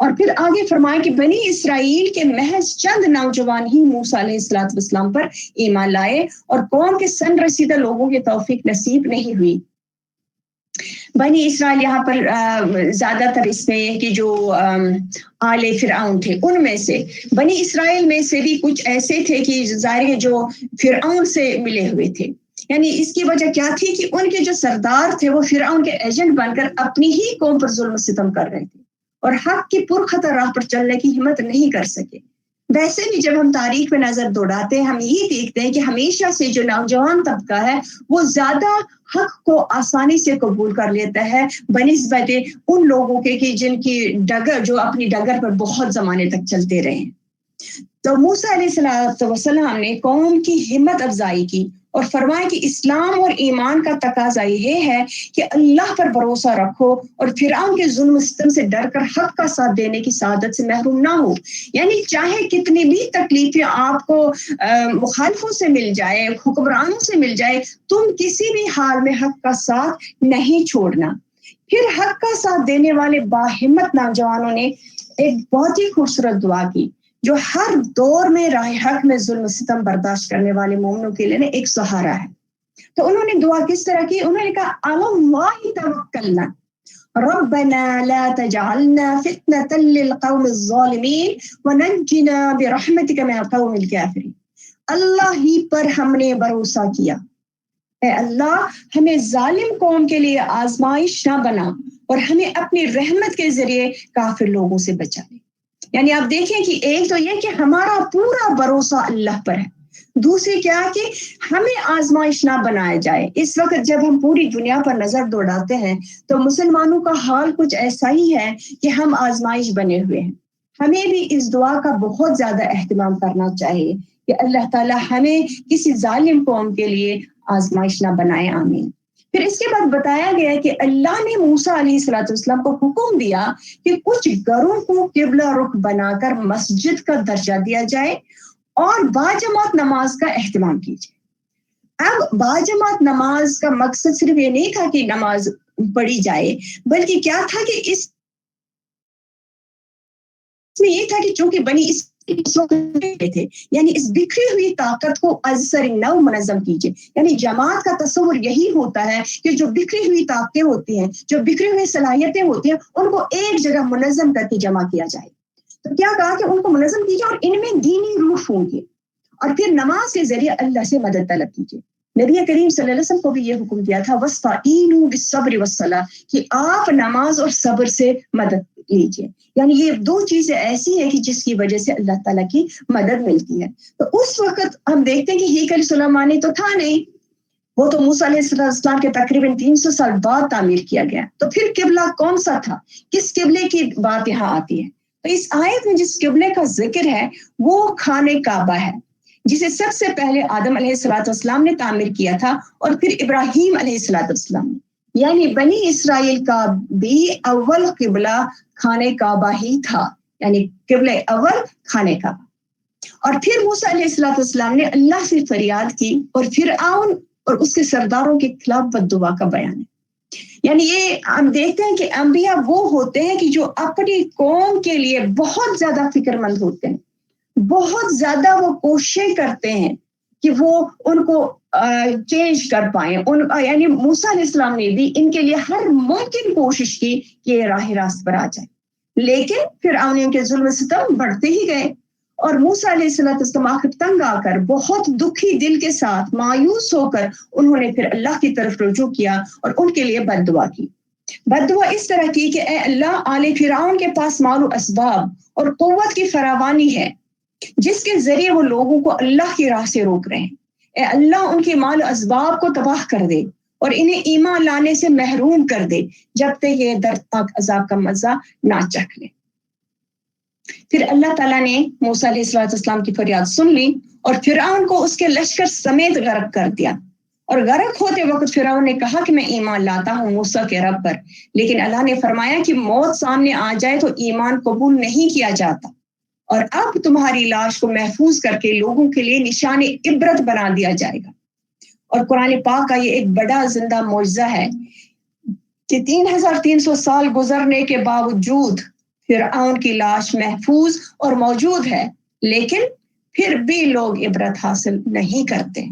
اور پھر آگے فرمایا کہ بنی اسرائیل کے محض چند نوجوان ہی موسیٰ علیہ السلام پر ایمان لائے اور قوم کے سن رسیدہ لوگوں کی توفیق نصیب نہیں ہوئی. بنی اسرائیل یہاں پر زیادہ تر اس میں کہ جو آل فرعون تھے ان میں سے بنی اسرائیل میں سے بھی کچھ ایسے تھے کہ ظاہر ہے جو فرعون سے ملے ہوئے تھے. یعنی اس کی وجہ کیا تھی کہ ان کے جو سردار تھے وہ فرعون کے ایجنٹ بن کر اپنی ہی قوم پر ظلم و ستم کر رہے تھے اور حق کی پرخطر راہ پر چلنے کی ہمت نہیں کر سکے. ویسے بھی جب ہم تاریخ میں نظر دوڑاتے ہیں ہم یہ دیکھتے ہیں کہ ہمیشہ سے جو نوجوان طبقہ ہے وہ زیادہ حق کو آسانی سے قبول کر لیتا ہے بنسبت ان لوگوں کے کہ جن کی ڈگر جو اپنی ڈگر پر بہت زمانے تک چلتے رہے. تو موسیٰ علیہ السلام نے قوم کی ہمت افزائی کی اور فرمایا کہ اسلام اور ایمان کا تقاضا یہ ہے کہ اللہ پر بھروسہ رکھو اور فرعون کے ظلم و ستم سے ڈر کر حق کا ساتھ دینے کی سعادت سے محروم نہ ہو. یعنی چاہے کتنی بھی تکلیفیں آپ کو مخالفوں سے مل جائے حکمرانوں سے مل جائے تم کسی بھی حال میں حق کا ساتھ نہیں چھوڑنا. پھر حق کا ساتھ دینے والے باہمت نوجوانوں نے ایک بہت ہی خوبصورت دعا کی جو ہر دور میں راہ حق میں ظلم و ستم برداشت کرنے والے مومنوں کے لیے ایک سہارا ہے. تو انہوں نے دعا کس طرح کی؟ انہوں نے کہا اللہ توکلنا ربنا لا تجعلنا فتنة للقوم الظالمین ونجنا برحمتک من القوم الکافرین. اللہ ہی پر ہم نے بھروسہ کیا، اے اللہ ہمیں ظالم قوم کے لیے آزمائش نہ بنا اور ہمیں اپنی رحمت کے ذریعے کافر لوگوں سے بچا لے. یعنی آپ دیکھیں کہ ایک تو یہ کہ ہمارا پورا بھروسہ اللہ پر ہے، دوسری کیا کہ ہمیں آزمائش نہ بنایا جائے. اس وقت جب ہم پوری دنیا پر نظر دوڑاتے ہیں تو مسلمانوں کا حال کچھ ایسا ہی ہے کہ ہم آزمائش بنے ہوئے ہیں. ہمیں بھی اس دعا کا بہت زیادہ اہتمام کرنا چاہیے کہ اللہ تعالیٰ ہمیں کسی ظالم قوم کے لیے آزمائش نہ بنائے. آمین. پھر اس کے بعد بتایا گیا کہ اللہ نے موسیٰ علیہ السلام کو حکم دیا کہ کچھ گھروں کو قبلہ رخ بنا کر مسجد کا درجہ دیا جائے اور باجماعت نماز کا اہتمام کیجیے. اب باجماعت نماز کا مقصد صرف یہ نہیں تھا کہ نماز پڑھی جائے بلکہ کیا تھا کہ اس میں یہ تھا کہ چونکہ بنی تھے یعنی اس بکھری ہوئی طاقت کو ازسر نو منظم کیجیے. یعنی جماعت کا تصور یہی ہوتا ہے کہ جو بکھری ہوئی طاقتیں ہوتی ہیں جو بکھری ہوئی صلاحیتیں ہوتی ہیں ان کو ایک جگہ منظم کر کے جمع کیا جائے. تو کیا کہا کہ ان کو منظم کیجیے اور ان میں دینی روح پھونکیے اور پھر نماز کے ذریعے اللہ سے مدد طلب کیجیے. نبی کریم صلی اللہ علیہ وسلم کو بھی یہ حکم دیا تھا وَاسْتَعِینُوا بِالصَّبْرِ وَالصَّلَاةِ کہ آپ نماز اور صبر سے مدد لیجیے. یعنی یہ دو چیزیں ایسی ہیں کہ جس کی وجہ سے اللہ تعالیٰ کی مدد ملتی ہے. تو اس وقت ہم دیکھتے ہیں کہ ہیکل سلیمانی تو تھا نہیں، وہ تو موسیٰ علیہ السلام کے تقریباً 300 سال بعد تعمیر کیا گیا. تو پھر قبلہ کون سا تھا؟ کس قبلے کی بات یہاں آتی ہے؟ تو اس آیت میں جس قبلے کا ذکر ہے وہ خانہ کعبہ ہے جسے سب سے پہلے آدم علیہ السلام نے تعمیر کیا تھا اور پھر ابراہیم علیہ السلام نے. یعنی بنی اسرائیل کا بھی اول قبلہ خانہ کعبہ ہی تھا، یعنی قبلہ اول خانہ کعبہ. اور پھر موسیٰ علیہ السلام نے اللہ سے فریاد کی اور فرعون اور اس کے سرداروں کے خلاف بددعا کا بیان ہے. یعنی یہ ہم دیکھتے ہیں کہ انبیاء وہ ہوتے ہیں کہ جو اپنی قوم کے لیے بہت زیادہ فکر مند ہوتے ہیں، بہت زیادہ وہ کوششیں کرتے ہیں کہ وہ ان کو چینج کر پائیں. یعنی موسیٰ علیہ السلام نے بھی ان کے لیے ہر ممکن کوشش کی کہ یہ راہ راست پر آ جائے، لیکن فرعون کے ظلم و ستم بڑھتے ہی گئے اور موسیٰ علیہ السلام آخر تنگ آ کر بہت دکھی دل کے ساتھ مایوس ہو کر انہوں نے پھر اللہ کی طرف رجوع کیا اور ان کے لیے بد دعا کی. بد دعا اس طرح کی کہ اے اللہ آل فرعون کے پاس مال و اسباب اور قوت کی فراوانی ہے جس کے ذریعے وہ لوگوں کو اللہ کی راہ سے روک رہے ہیں. اے اللہ ان کے مال و اسباب کو تباہ کر دے اور انہیں ایمان لانے سے محروم کر دے جب تک یہ دردناک عذاب کا مزہ نہ چکھ لے. پھر اللہ تعالیٰ نے موسیٰ علیہ السلام کی فریاد سن لی اور فرعون کو اس کے لشکر سمیت غرق کر دیا. اور غرق ہوتے وقت فرعون نے کہا کہ میں ایمان لاتا ہوں موسیٰ کے رب پر، لیکن اللہ نے فرمایا کہ موت سامنے آ جائے تو ایمان قبول نہیں کیا جاتا اور اب تمہاری لاش کو محفوظ کر کے لوگوں کے لیے نشان عبرت بنا دیا جائے گا. اور قرآن پاک کا یہ ایک بڑا زندہ معجزہ ہے کہ 3300 سال گزرنے کے باوجود فرعون کی لاش محفوظ اور موجود ہے، لیکن پھر بھی لوگ عبرت حاصل نہیں کرتے۔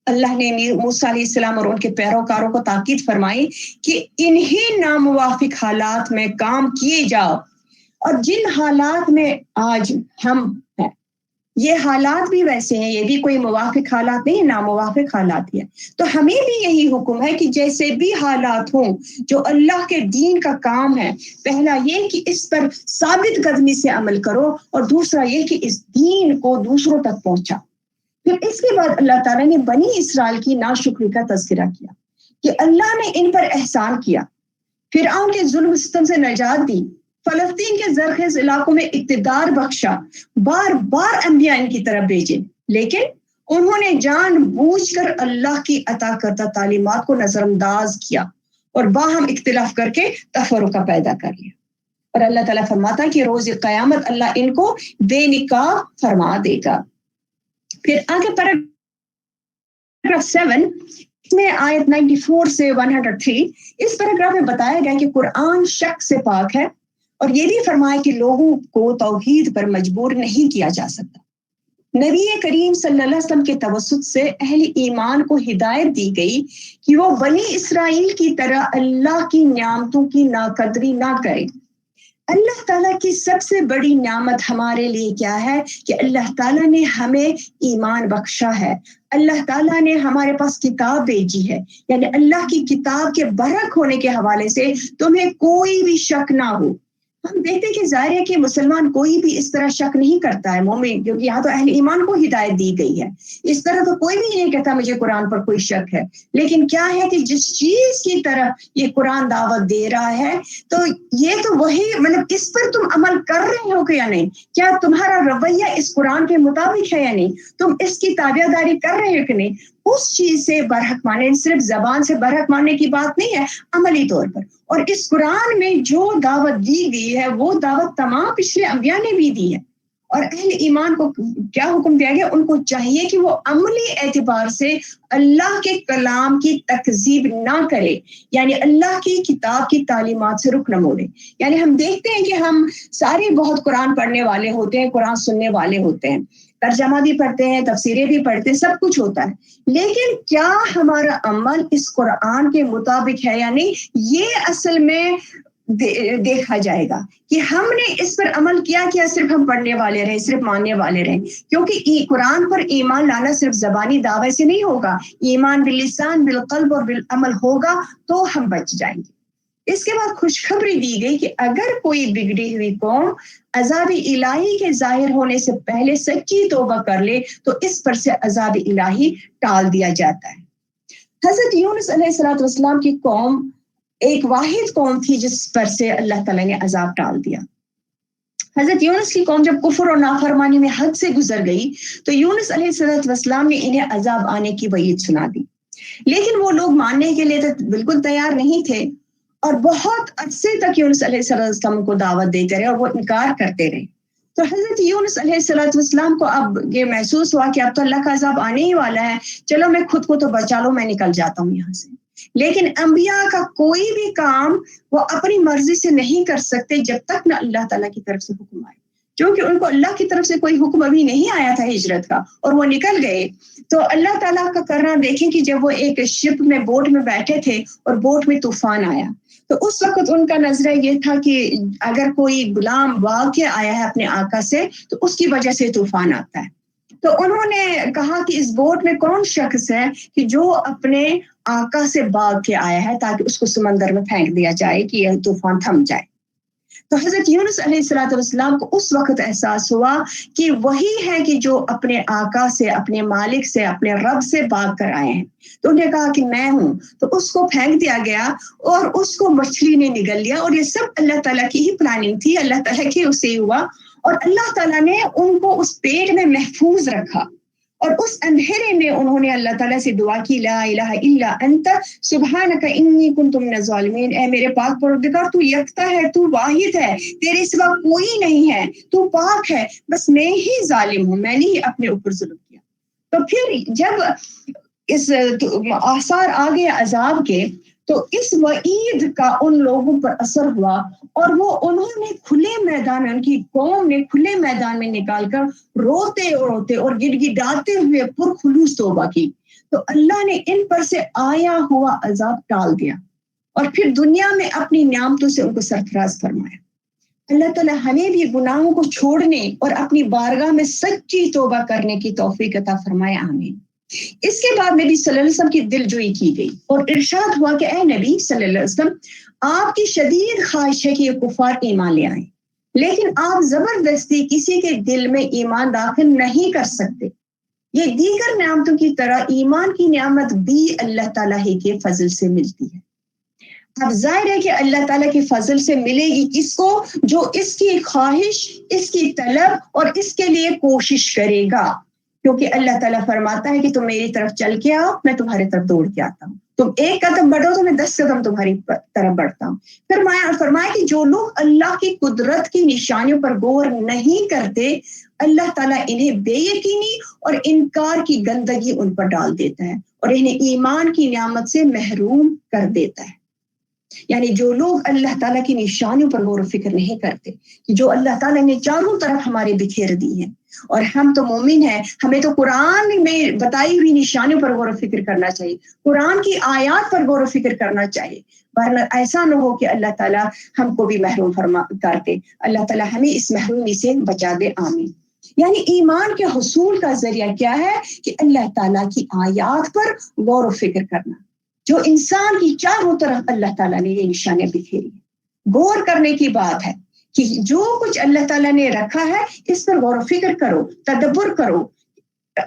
اللہ نے موسیٰ علیہ السلام اور ان کے پیروکاروں کو تاکید فرمائی کہ انہی ناموافق حالات میں کام کیے جاؤ، اور جن حالات میں آج ہم ہیں یہ حالات بھی ویسے ہیں، یہ بھی کوئی موافق حالات نہیں، ناموافق حالات ہی ہے۔ تو ہمیں بھی یہی حکم ہے کہ جیسے بھی حالات ہوں، جو اللہ کے دین کا کام ہے، پہلا یہ کہ اس پر ثابت قدمی سے عمل کرو، اور دوسرا یہ کہ اس دین کو دوسروں تک پہنچا۔ پھر اس کے بعد اللہ تعالیٰ نے بنی اسرائیل کی ناشکری کا تذکرہ کیا کہ اللہ نے ان پر احسان کیا، فرعون کے ظلم ستم سے نجات دی، فلسطین کے زرخیز علاقوں میں اقتدار بخشا، بار بار انبیاء ان کی طرف بھیجے، لیکن انہوں نے جان بوجھ کر اللہ کی عطا کردہ تعلیمات کو نظر انداز کیا اور باہم اختلاف کر کے تفرقہ پیدا کر لیا۔ اور اللہ تعالیٰ فرماتا ہے کہ روز قیامت اللہ ان کو بے نکاح فرما دے گا۔ پھر آگے پیراگراف 7 میں آیت 94 سے 103 اس پیراگراف میں بتایا گیا کہ قرآن شک سے پاک ہے، اور یہ بھی فرمایا کہ لوگوں کو توحید پر مجبور نہیں کیا جا سکتا۔ نبی کریم صلی اللہ علیہ وسلم کے توسط سے اہل ایمان کو ہدایت دی گئی کہ وہ بنی اسرائیل کی طرح اللہ کی نعمتوں کی ناقدری نہ کریں۔ اللہ تعالیٰ کی سب سے بڑی نعمت ہمارے لیے کیا ہے کہ اللہ تعالیٰ نے ہمیں ایمان بخشا ہے، اللہ تعالیٰ نے ہمارے پاس کتاب بھیجی ہے، یعنی اللہ کی کتاب کے برحق ہونے کے حوالے سے تمہیں کوئی بھی شک نہ ہو۔ ہم دیکھتے ہیں کہ ظاہر ہے کہ مسلمان کوئی بھی اس طرح شک نہیں کرتا ہے، مومن، کیونکہ یہاں تو اہل ایمان کو ہدایت دی گئی ہے، اس طرح تو کوئی بھی نہیں کہتا مجھے قرآن پر کوئی شک ہے۔ لیکن کیا ہے کہ جس چیز کی طرف یہ قرآن دعوت دے رہا ہے تو یہ تو وہی، مطلب اس پر تم عمل کر رہے ہو کہ یا نہیں، کیا تمہارا رویہ اس قرآن کے مطابق ہے یا نہیں، تم اس کی تابع داری کر رہے ہو کہ نہیں، اس چیز سے برحق ماننے، صرف زبان سے برحق ماننے کی بات نہیں ہے، عملی طور پر۔ اور اس قرآن میں جو دعوت دی گئی ہے وہ دعوت تمام پچھلے انبیاء نے بھی دی ہے، اور اہل ایمان کو کیا حکم دیا گیا؟ ان کو چاہیے کہ وہ عملی اعتبار سے اللہ کے کلام کی تکذیب نہ کرے، یعنی اللہ کی کتاب کی تعلیمات سے رخ نہ موڑے۔ یعنی ہم دیکھتے ہیں کہ ہم سارے بہت قرآن پڑھنے والے ہوتے ہیں، قرآن سننے والے ہوتے ہیں، ترجمہ بھی پڑھتے ہیں، تفسیریں بھی پڑھتے ہیں، سب کچھ ہوتا ہے، لیکن کیا ہمارا عمل اس قرآن کے مطابق ہے یا نہیں، یہ اصل میں دیکھا جائے گا کہ ہم نے اس پر عمل کیا، کیا صرف ہم پڑھنے والے رہے، صرف ماننے والے رہے۔ کیونکہ قرآن پر ایمان لانا صرف زبانی دعوے سے نہیں ہوگا، ایمان باللسان، بالقلب اور بالعمل ہوگا تو ہم بچ جائیں گے۔ اس کے بعد خوشخبری دی گئی کہ اگر کوئی بگڑی ہوئی قوم عذاب الہی کے ظاہر ہونے سے پہلے سچی توبہ کر لے تو اس پر سے عذاب الہی ٹال دیا جاتا ہے۔ حضرت یونس علیہ السلام کی قوم ایک واحد قوم تھی جس پر سے اللہ تعالیٰ نے عذاب ٹال دیا۔ حضرت یونس کی قوم جب کفر اور نافرمانی میں حد سے گزر گئی تو یونس علیہ السلام نے انہیں عذاب آنے کی وعید سنا دی، لیکن وہ لوگ ماننے کے لیے تو بالکل تیار نہیں تھے، اور بہت عرصے تک یونس علیہ السلام کو دعوت دیتے رہے اور وہ انکار کرتے رہے۔ تو حضرت یونس علیہ السلام کو اب یہ محسوس ہوا کہ اب تو اللہ کا عذاب آنے ہی والا ہے، چلو میں خود کو تو بچا لو، میں نکل جاتا ہوں یہاں سے۔ لیکن انبیاء کا کوئی بھی کام وہ اپنی مرضی سے نہیں کر سکتے جب تک نہ اللہ تعالیٰ کی طرف سے حکم آئے، کیونکہ ان کو اللہ کی طرف سے کوئی حکم ابھی نہیں آیا تھا ہجرت کا، اور وہ نکل گئے۔ تو اللہ تعالیٰ کا کرنا دیکھیں کہ جب وہ ایک شپ میں، بوٹ میں بیٹھے تھے اور بوٹ میں طوفان آیا، تو اس وقت ان کا نظریہ یہ تھا کہ اگر کوئی غلام بھاگ کے آیا ہے اپنے آقا سے تو اس کی وجہ سے طوفان آتا ہے۔ تو انہوں نے کہا کہ اس بوٹ میں کون شخص ہے کہ جو اپنے آقا سے بھاگ کے آیا ہے تاکہ اس کو سمندر میں پھینک دیا جائے کہ یہ طوفان تھم جائے۔ تو حضرت یونس علیہ السلام کو اس وقت احساس ہوا کہ وہی ہے کہ جو اپنے آقا سے، اپنے مالک سے، اپنے رب سے بھاگ کر آئے ہیں۔ تو انہوں نے کہا کہ میں ہوں، تو اس کو پھینک دیا گیا اور اس کو مچھلی نے نگل لیا، اور یہ سب اللہ تعالیٰ کی ہی پلاننگ تھی، اللہ تعالیٰ کی اس سے ہوا، اور اللہ تعالیٰ نے ان کو اس پیٹ میں محفوظ رکھا۔ اور اس اندھیرے میں انہوں نے اللہ تعالیٰ سے دعا کی، لا الہ الا انت سبحانک انی کنت من الظالمین، اے میرے پاک پروردگار تو یکتا ہے، تو واحد ہے، تیرے سوا کوئی نہیں ہے، تو پاک ہے، بس میں ہی ظالم ہوں، میں نے ہی اپنے اوپر ظلم کیا۔ تو پھر جب اس آثار آگے عذاب کے، تو اس وعید کا ان لوگوں پر اثر ہوا اور وہ انہوں نے کھلے میدان میں، ان کی قوم نے کھلے میدان میں نکال کر روتے روتے اور گڑ گڑاتے ہوئے پرخلوص توبہ کی، تو اللہ نے ان پر سے آیا ہوا عذاب ٹال دیا اور پھر دنیا میں اپنی نعمتوں سے ان کو سرفراز فرمایا۔ اللہ تعالیٰ ہمیں بھی گناہوں کو چھوڑنے اور اپنی بارگاہ میں سچی توبہ کرنے کی توفیق عطا فرمائے، آمین۔ اس کے بعد نبی صلی اللہ علیہ وسلم کی دلجوئی کی گئی اور ارشاد ہوا کہ اے نبی صلی اللہ علیہ وسلم، آپ کی شدید خواہش ہے کہ یہ کفار ایمان لے آئیں، لیکن آپ زبردستی کسی کے دل میں ایمان داخل نہیں کر سکتے۔ یہ دیگر نعمتوں کی طرح ایمان کی نعمت بھی اللہ تعالیٰ ہی کے فضل سے ملتی ہے۔ اب ظاہر ہے کہ اللہ تعالیٰ کے فضل سے ملے گی کس کو؟ جو اس کی خواہش، اس کی طلب اور اس کے لیے کوشش کرے گا، کیونکہ اللہ تعالیٰ فرماتا ہے کہ تم میری طرف چل کے آؤ، میں تمہاری طرف دوڑ کے آتا ہوں، تم ایک قدم بڑھو تو میں 10 قدم تمہاری طرف بڑھتا ہوں۔ فرمایا کہ جو لوگ اللہ کی قدرت کی نشانیوں پر غور نہیں کرتے، اللہ تعالیٰ انہیں بے یقینی اور انکار کی گندگی ان پر ڈال دیتا ہے اور انہیں ایمان کی نعمت سے محروم کر دیتا ہے۔ یعنی جو لوگ اللہ تعالیٰ کی نشانیوں پر غور و فکر نہیں کرتے، جو اللہ تعالیٰ نے چاروں طرف ہمارے بکھیر دی ہیں، اور ہم تو مومن ہیں، ہمیں تو قرآن میں بتائی ہوئی نشانیوں پر غور و فکر کرنا چاہیے، قرآن کی آیات پر غور و فکر کرنا چاہیے، ورنہ ایسا نہ ہو کہ اللہ تعالیٰ ہم کو بھی محروم فرما کر دے۔ اللہ تعالیٰ ہمیں اس محرومی سے بچا دے، آمین۔ یعنی ایمان کے حصول کا ذریعہ کیا ہے؟ کہ اللہ تعالیٰ کی آیات پر غور و فکر کرنا۔ جو انسان کی چاروں طرف اللہ تعالیٰ نے یہ نشانیاں بکھیری، غور کرنے کی بات ہے کہ جو کچھ اللہ تعالیٰ نے رکھا ہے اس پر غور و فکر کرو، تدبر کرو۔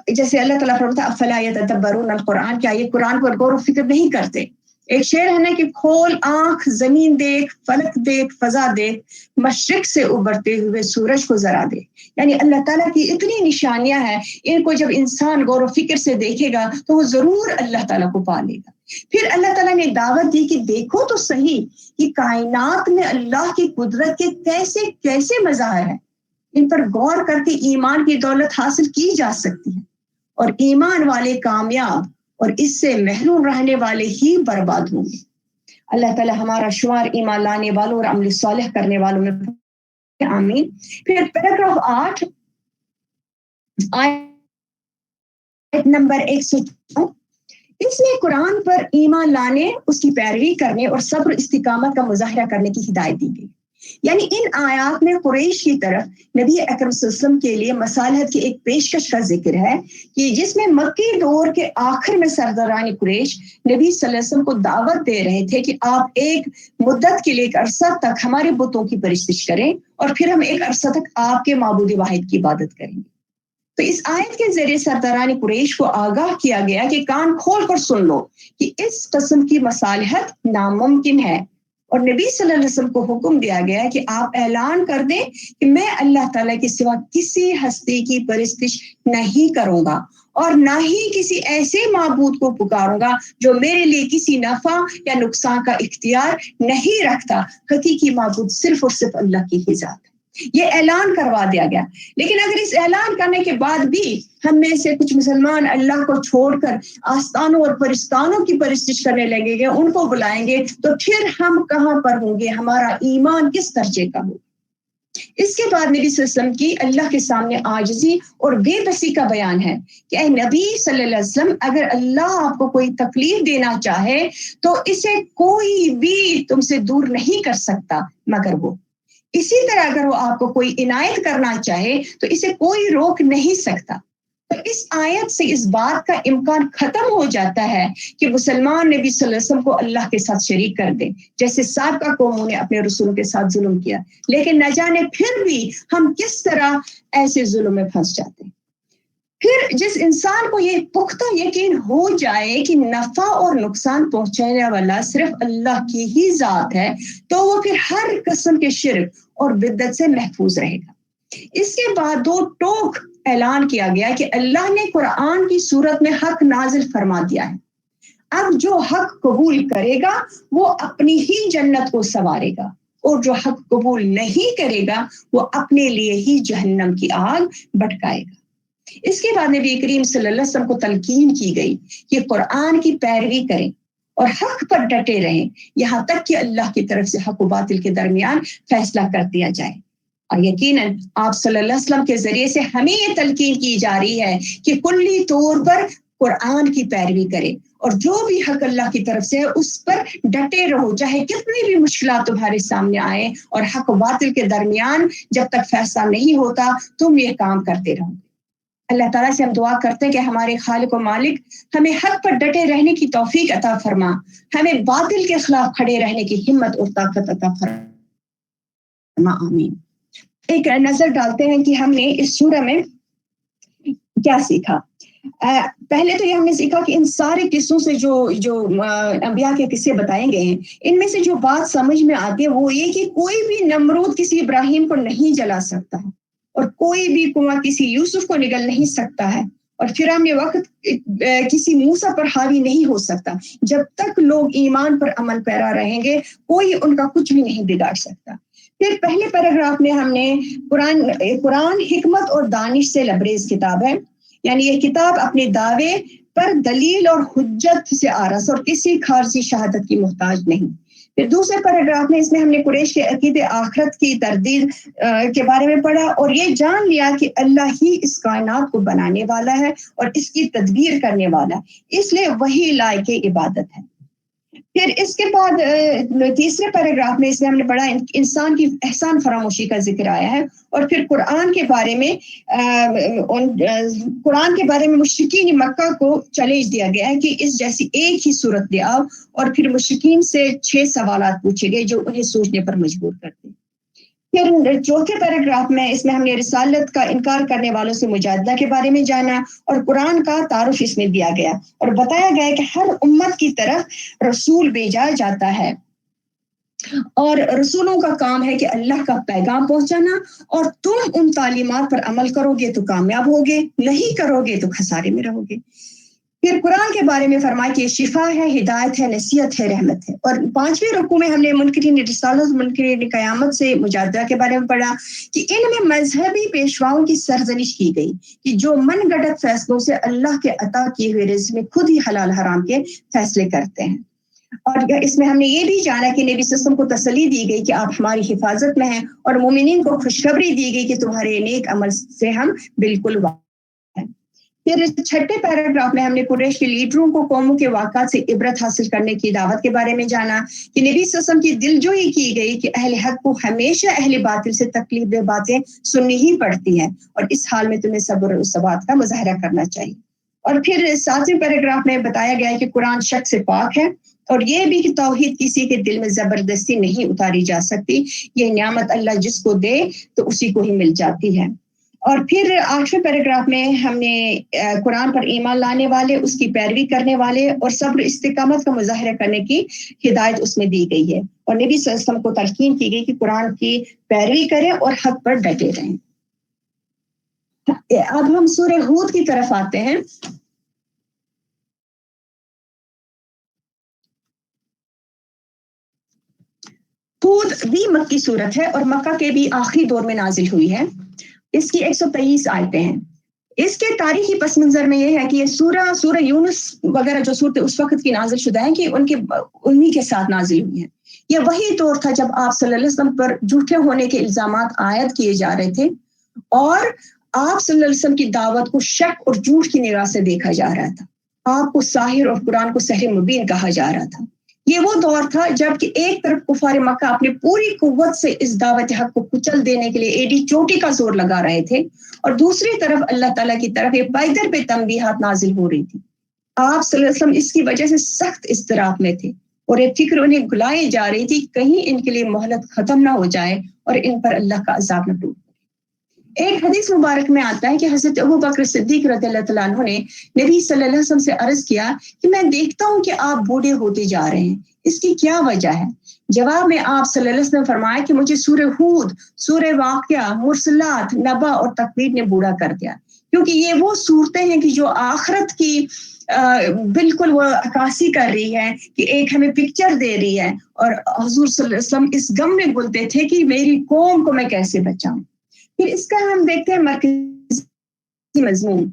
جیسے اللہ تعالیٰ فرماتا ہے افلا یتدبرون القرآن، کیا یہ قرآن پر غور و فکر نہیں کرتے؟ ایک شعر ہے نا کہ کھول آنکھ زمین دیکھ، فلک دیکھ، فضا دیکھ، مشرق سے ابھرتے ہوئے سورج کو ذرا دیکھ۔ یعنی اللہ تعالیٰ کی اتنی نشانیاں ہیں، ان کو جب انسان غور و فکر سے دیکھے گا تو وہ ضرور اللہ تعالیٰ کو پا لے گا۔ پھر اللہ تعالیٰ نے دعوت دی کہ دیکھو تو صحیح کہ کائنات میں اللہ کی قدرت کے کیسے کیسے مظاہر ہیں، ان پر غور کر کے ایمان کی دولت حاصل کی جا سکتی ہے، اور ایمان والے کامیاب اور اس سے محروم رہنے والے ہی برباد ہوں گے۔ اللہ تعالیٰ ہمارا شمار ایمان لانے والوں اور عمل صالح کرنے والوں میں، آمین۔ پھر پیراگراف 8 آیت نمبر 104، اس میں قرآن پر ایمان لانے، اس کی پیروی کرنے اور صبر استقامت کا مظاہرہ کرنے کی ہدایت دی گئی۔ یعنی ان آیات میں قریش کی طرف نبی اکرم صلی اللہ علیہ وسلم کے لیے مصالحت کی ایک پیشکش کا ذکر ہے، کہ جس میں مکی دور کے آخر میں سرداران قریش نبی صلی اللہ علیہ وسلم کو دعوت دے رہے تھے کہ آپ ایک مدت کے لیے، ایک عرصہ تک ہمارے بتوں کی پرستش کریں اور پھر ہم ایک عرصہ تک آپ کے معبود واحد کی عبادت کریں گے۔ تو اس آیت کے ذریعے سرداران قریش کو آگاہ کیا گیا کہ کان کھول کر سن لو کہ اس قسم کی مصالحت ناممکن ہے، اور نبی صلی اللہ علیہ وسلم کو حکم دیا گیا کہ آپ اعلان کر دیں کہ میں اللہ تعالیٰ کے سوا کسی ہستی کی پرستش نہیں کروں گا، اور نہ ہی کسی ایسے معبود کو پکاروں گا جو میرے لیے کسی نفع یا نقصان کا اختیار نہیں رکھتا۔ حقیقی معبود صرف اور صرف اللہ کی ہی ذات ہے۔ یہ اعلان کروا دیا گیا۔ لیکن اگر اس اعلان کرنے کے بعد بھی ہم میں سے کچھ مسلمان اللہ کو چھوڑ کر آستانوں اور پرستانوں کی پرستش کرنے لگیں گے، ان کو بلائیں گے، تو پھر ہم کہاں پر ہوں گے؟ ہمارا ایمان کس درجے کا ہوگا؟ اس کے بعد نبی صلی اللہ علیہ وسلم کی اللہ کے سامنے عاجزی اور بے بسی کا بیان ہے کہ اے نبی صلی اللہ علیہ وسلم، اگر اللہ آپ کو کوئی تکلیف دینا چاہے تو اسے کوئی بھی تم سے دور نہیں کر سکتا مگر وہ۔ اسی طرح اگر وہ آپ کو کوئی عنایت کرنا چاہے تو اسے کوئی روک نہیں سکتا۔ تو اس آیت سے اس بات کا امکان ختم ہو جاتا ہے کہ مسلمان نبی صلی اللہ علیہ وسلم کو اللہ کے ساتھ شریک کر دیں، جیسے سابقہ قوموں نے اپنے رسولوں کے ساتھ ظلم کیا۔ لیکن نہ جانے پھر بھی ہم کس طرح ایسے ظلم میں پھنس جاتے ہیں۔ پھر جس انسان کو یہ پختہ یقین ہو جائے کہ نفع اور نقصان پہنچانے والا صرف اللہ کی ہی ذات ہے، تو وہ پھر ہر قسم کے شرک اور بدعت سے محفوظ رہے گا۔ اس کے بعد دو ٹوک اعلان کیا گیا کہ اللہ نے قرآن کی صورت میں حق نازل فرما دیا ہے۔ اب جو حق قبول کرے گا وہ اپنی ہی جنت کو سنوارے گا، اور جو حق قبول نہیں کرے گا وہ اپنے لیے ہی جہنم کی آگ بھڑکائے گا۔ اس کے بعد نبی کریم صلی اللہ علیہ وسلم کو تلقین کی گئی کہ قرآن کی پیروی کریں اور حق پر ڈٹے رہیں یہاں تک کہ اللہ کی طرف سے حق و باطل کے درمیان فیصلہ کر دیا جائے. اور یقیناً آپ صلی اللہ علیہ وسلم کے ذریعے سے ہمیں یہ تلقین کی جا رہی ہے کہ کلی طور پر قرآن کی پیروی کرے اور جو بھی حق اللہ کی طرف سے ہے اس پر ڈٹے رہو, چاہے کتنی بھی مشکلات تمہارے سامنے آئے, اور حق و باطل کے درمیان جب تک فیصلہ نہیں ہوتا تم یہ کام کرتے رہو. اللہ تعالیٰ سے ہم دعا کرتے ہیں کہ ہمارے خالق و مالک ہمیں حق پر ڈٹے رہنے کی توفیق عطا فرما, ہمیں باطل کے خلاف کھڑے رہنے کی ہمت اور طاقت عطا فرما, آمین. ایک نظر ڈالتے ہیں کہ ہم نے اس سورہ میں کیا سیکھا. پہلے تو یہ ہم نے سیکھا کہ ان سارے قصوں سے جو انبیاء کے قصے بتائے گئے ہیں, ان میں سے جو بات سمجھ میں آتی ہے وہ یہ کہ کوئی بھی نمرود کسی ابراہیم کو نہیں جلا سکتا ہے, اور کوئی بھی کنواں کسی یوسف کو نگل نہیں سکتا ہے, اور فرعون یہ وقت کسی موسیٰ پر حاوی نہیں ہو سکتا. جب تک لوگ ایمان پر عمل پیرا رہیں گے کوئی ان کا کچھ بھی نہیں بگاڑ سکتا. پھر پہلے پیراگراف میں ہم نے قرآن حکمت اور دانش سے لبریز کتاب ہے, یعنی یہ کتاب اپنے دعوے پر دلیل اور حجت سے آراس اور کسی خارجی شہادت کی محتاج نہیں. پھر دوسرے پیراگراف میں اس میں ہم نے قریش کے عقیدے آخرت کی تردید کے بارے میں پڑھا اور یہ جان لیا کہ اللہ ہی اس کائنات کو بنانے والا ہے اور اس کی تدبیر کرنے والا ہے, اس لیے وہی لائق عبادت ہے. پھر اس کے بعد تیسرے پیراگراف میں اس میں ہم نے پڑھا انسان کی احسان فراموشی کا ذکر آیا ہے, اور پھر قرآن کے بارے میں مشرکین مکہ کو چیلنج دیا گیا ہے کہ اس جیسی ایک ہی صورت لے آؤ, اور پھر مشرکین سے 6 سوالات پوچھے گئے جو انہیں سوچنے پر مجبور کرتے. پھر چوتھے پیراگراف میں اس میں ہم نے رسالت کا انکار کرنے والوں سے مجادلہ کے بارے میں جانا, اور قرآن کا تعارف اس میں دیا گیا اور بتایا گیا کہ ہر امت کی طرف رسول بھیجا جاتا ہے, اور رسولوں کا کام ہے کہ اللہ کا پیغام پہنچانا, اور تم ان تعلیمات پر عمل کرو گے تو کامیاب ہوگے, نہیں کرو گے تو خسارے میں رہو گے. پھر قرآن کے بارے میں فرمایا کہ شفا ہے, ہدایت ہے, نصیحت ہے, رحمت ہے. اور 5ویں رکوع میں ہم نے منکرین رسالت منکرین قیامت سے مجادلہ کے بارے میں پڑھا کہ ان میں مذہبی پیشواؤں کی سرزنش کی گئی کہ جو من گھڑت فیصلوں سے اللہ کے عطا کیے ہوئے رزق میں خود ہی حلال حرام کے فیصلے کرتے ہیں. اور اس میں ہم نے یہ بھی جانا کہ نبی صلی اللہ علیہ وسلم کو تسلی دی گئی کہ آپ ہماری حفاظت میں ہیں, اور مومنین کو خوشخبری دی گئی کہ تمہارے نیک عمل سے ہم بالکل واقف ہیں. پھر 6 پیراگراف میں ہم نے قریش کے لیڈروں کو قوموں کے واقعات سے عبرت حاصل کرنے کی دعوت کے بارے میں جانا کہ نبی صلی اللہ علیہ وسلم کی دلجوئی کی گئی کہ اہل حق کو ہمیشہ اہل باطل سے تکلیف دہ باتیں سننی ہی پڑتی ہیں, اور اس حال میں تمہیں صبر و ثبات کا مظاہرہ کرنا چاہیے. اور پھر 7ویں پیراگراف میں بتایا گیا ہے کہ قرآن شک سے پاک ہے, اور یہ بھی کہ توحید کسی کے دل میں زبردستی نہیں اتاری جا سکتی, یہ نعمت اللہ جس کو دے تو اسی کو ہی مل جاتی ہے. اور پھر 8ویں پیراگراف میں ہم نے قرآن پر ایمان لانے والے, اس کی پیروی کرنے والے اور صبر استقامت کا مظاہرہ کرنے کی ہدایت اس میں دی گئی ہے, اور نبی صلی اللہ علیہ وسلم کو تلقین کی گئی کہ قرآن کی پیروی کریں اور حق پر ڈٹے رہیں. اب ہم سورہ ہود کی طرف آتے ہیں. ہود بھی مکی صورت ہے اور مکہ کے بھی آخری دور میں نازل ہوئی ہے. اس کی 123 آیتیں ہیں. اس کے تاریخی پس منظر میں یہ ہے کہ یہ سورہ یونس وغیرہ جو صورتیں اس وقت کی نازل شدہ ہیں کہ انہی کے ساتھ نازل ہوئی ہیں. یہ وہی دور تھا جب آپ صلی اللہ علیہ وسلم پر جھوٹے ہونے کے الزامات عائد کیے جا رہے تھے, اور آپ صلی اللہ علیہ وسلم کی دعوت کو شک اور جھوٹ کی نگاہ سے دیکھا جا رہا تھا. آپ کو ساحر اور قرآن کو سحر مبین کہا جا رہا تھا. یہ وہ دور تھا جب کہ ایک طرف کفار مکہ اپنی پوری قوت سے اس دعوت حق کو کچل دینے کے لیے ایڈی چوٹی کا زور لگا رہے تھے, اور دوسری طرف اللہ تعالیٰ کی طرف ایک پیدر پہ تنبیہات نازل ہو رہی تھی. آپ صلی اللہ علیہ وسلم اس کی وجہ سے سخت اضطراب میں تھے, اور ایک فکر انہیں گلائی جا رہی تھی کہیں ان کے لیے مہلت ختم نہ ہو جائے اور ان پر اللہ کا عذاب نہ ٹوٹ. ایک حدیث مبارک میں آتا ہے کہ حضرت ابوبکر صدیق رضی اللہ تعالیٰ عنہ نے نبی صلی اللہ علیہ وسلم سے عرض کیا کہ میں دیکھتا ہوں کہ آپ بوڑھے ہوتے جا رہے ہیں, اس کی کیا وجہ ہے؟ جواب میں آپ صلی اللہ علیہ وسلم نے فرمایا کہ مجھے سورہ ہود, سورہ واقعہ, مرسلات, نبا اور تکویر نے بوڑھا کر دیا, کیونکہ یہ وہ صورتیں ہیں کہ جو آخرت کی بالکل وہ عکاسی کر رہی ہے, کہ ایک ہمیں پکچر دے رہی ہے, اور حضور صلی اللہ علیہ وسلم اس غم میں بولتے تھے کہ میری قوم کو میں کیسے بچاؤں. پھر اس کا ہم دیکھتے ہیں مرکزی مضمون.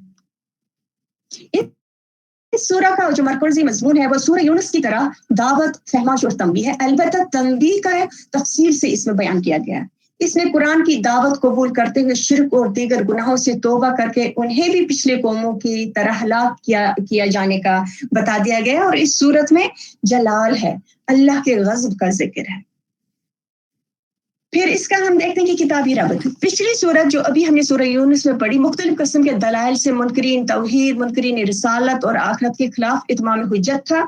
اس اس سورہ کا جو مرکزی مضمون ہے وہ سورہ یونس کی طرح دعوت، فہماش اور تنبیہ ہے، البتہ تنبیہ کا تفصیل سے اس میں بیان کیا گیا ہے۔ اس میں قرآن کی دعوت قبول کرتے ہوئے شرک اور دیگر گناہوں سے توبہ کر کے انہیں بھی پچھلے قوموں کی طرح ہلاک کیا جانے کا بتا دیا گیا، اور اس صورت میں جلال ہے، اللہ کے غضب کا ذکر ہے۔ پھر اس کا ہم دیکھتے ہیں کہ کتابی ربط، پچھلی صورت جو ابھی ہم نے سورہ یونس میں پڑھی مختلف قسم کے دلائل سے منکرین توحید، منکرین رسالت اور آخرت کے خلاف اتمام حجت تھا،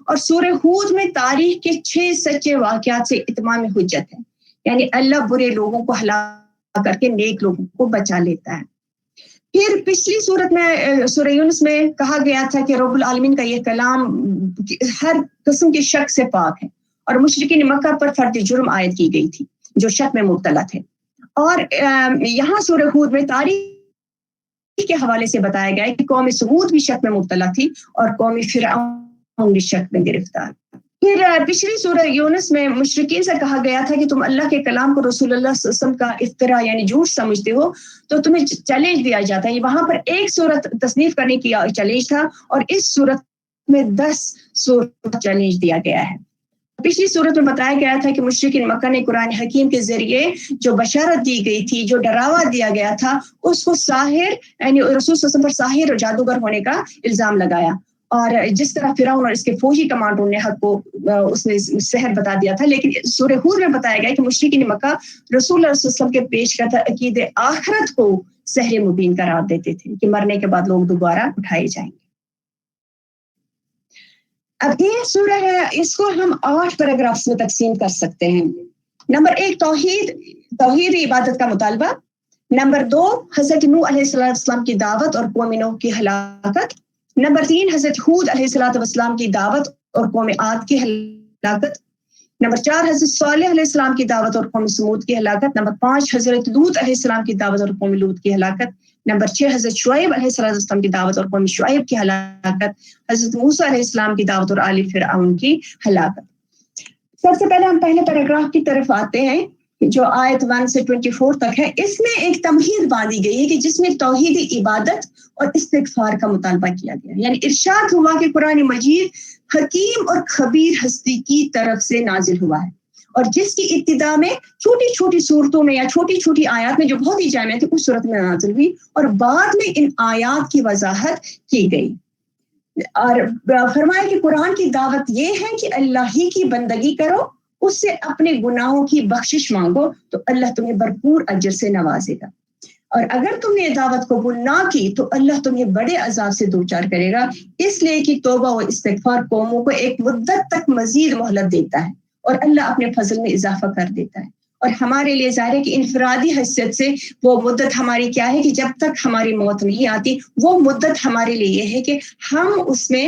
اور سورہ ہود میں تاریخ کے 6 سچے واقعات سے اتمام حجت ہے، یعنی اللہ برے لوگوں کو ہلاک کر کے نیک لوگوں کو بچا لیتا ہے۔ پھر پچھلی صورت میں سورہ یونس میں کہا گیا تھا کہ رب العالمین کا یہ کلام ہر قسم کے شک سے پاک ہے، اور مشرکین مکہ پر فرد جرم عائد کی گئی تھی جو شک میں مبتلا تھے۔ اور یہاں سورہ ہود میں تاریخ کے حوالے سے بتایا گیا ہے کہ قوم سمود بھی شک میں مبتلا تھی اور قوم فرعون بھی شک میں گرفتار۔ پھر پچھلی سورہ یونس میں مشرکین سے کہا گیا تھا کہ تم اللہ کے کلام کو رسول اللہ صلی اللہ علیہ وسلم کا افتراء یعنی جھوٹ سمجھتے ہو تو تمہیں چیلنج دیا جاتا ہے۔ وہاں پر ایک سورت تصنیف کرنے کی چیلنج تھا، اور اس سورت میں 10 سورت چیلنج دیا گیا ہے۔ پچھلی صورت میں بتایا گیا تھا کہ مشرکین مکہ نے قرآن حکیم کے ذریعے جو بشارت دی گئی تھی، جو ڈراوا دیا گیا تھا، اس کو ساحر یعنی رسول صلی اللہ علیہ وسلم پر ساحر اور جادوگر ہونے کا الزام لگایا، اور جس طرح فرعون اور اس کے فوجی کمانڈروں نے حق کو اس نے سحر بتا دیا تھا۔ لیکن سورہ ہود میں بتایا گیا کہ مشرکین مکہ رسول اللہ صلی اللہ علیہ وسلم کے پیش کرتا عقید آخرت کو سحر مبین قرار دیتے تھے کہ مرنے کے بعد لوگ دوبارہ اٹھائے جائیں گے۔ اب یہ سورہ ہے، اس کو ہم 8 پیراگرافز میں تقسیم کر سکتے ہیں۔ نمبر 1 توحید عبادت کا مطالبہ، نمبر 2 حضرت نوح علیہ السلام کی دعوت اور قوم نوح کی ہلاکت، نمبر 3 حضرت ہود علیہ السلام کی دعوت اور قوم عاد کی ہلاکت، نمبر 4 حضرت صالح علیہ السلام کی دعوت اور قوم سمود کی ہلاکت، نمبر 5 حضرت لوط علیہ السلام کی دعوت اور قوم لوط کی ہلاکت، نمبر 6 حضرت شعیب علیہ السلام کی دعوت اور قوم شعیب کی ہلاکت، حضرت موسیٰ علیہ السلام کی دعوت اور آل فرعون کی ہلاکت۔ سب سے پہلے ہم پہلے پیراگراف کی طرف آتے ہیں جو آیت 1 سے 24 تک ہے۔ اس میں ایک تمہید باندھی گئی ہے کہ جس میں توحید عبادت اور استغفار کا مطالبہ کیا گیا، یعنی ارشاد ہوا کہ قرآن مجید حکیم اور خبیر ہستی کی طرف سے نازل ہوا ہے، اور جس کی ابتدا میں چھوٹی چھوٹی صورتوں میں یا چھوٹی چھوٹی آیات میں جو بہت ہی جامع تھی اس صورت میں نازل ہوئی، اور بعد میں ان آیات کی وضاحت کی گئی۔ اور فرمایا کہ قرآن کی دعوت یہ ہے کہ اللہ ہی کی بندگی کرو، اس سے اپنے گناہوں کی بخشش مانگو تو اللہ تمہیں بھرپور اجر سے نوازے گا، اور اگر تم نے دعوت قبول نہ کی تو اللہ تمہیں بڑے عذاب سے دوچار کرے گا، اس لیے کہ توبہ و استغفار قوموں کو ایک مدت تک مزید مہلت دیتا ہے، اور اللہ اپنے فضل میں اضافہ کر دیتا ہے۔ اور ہمارے لیے ظاہر ہے کہ انفرادی حیثیت سے وہ مدت ہماری کیا ہے کہ جب تک ہماری موت نہیں آتی، وہ مدت ہمارے لیے یہ ہے کہ ہم اس میں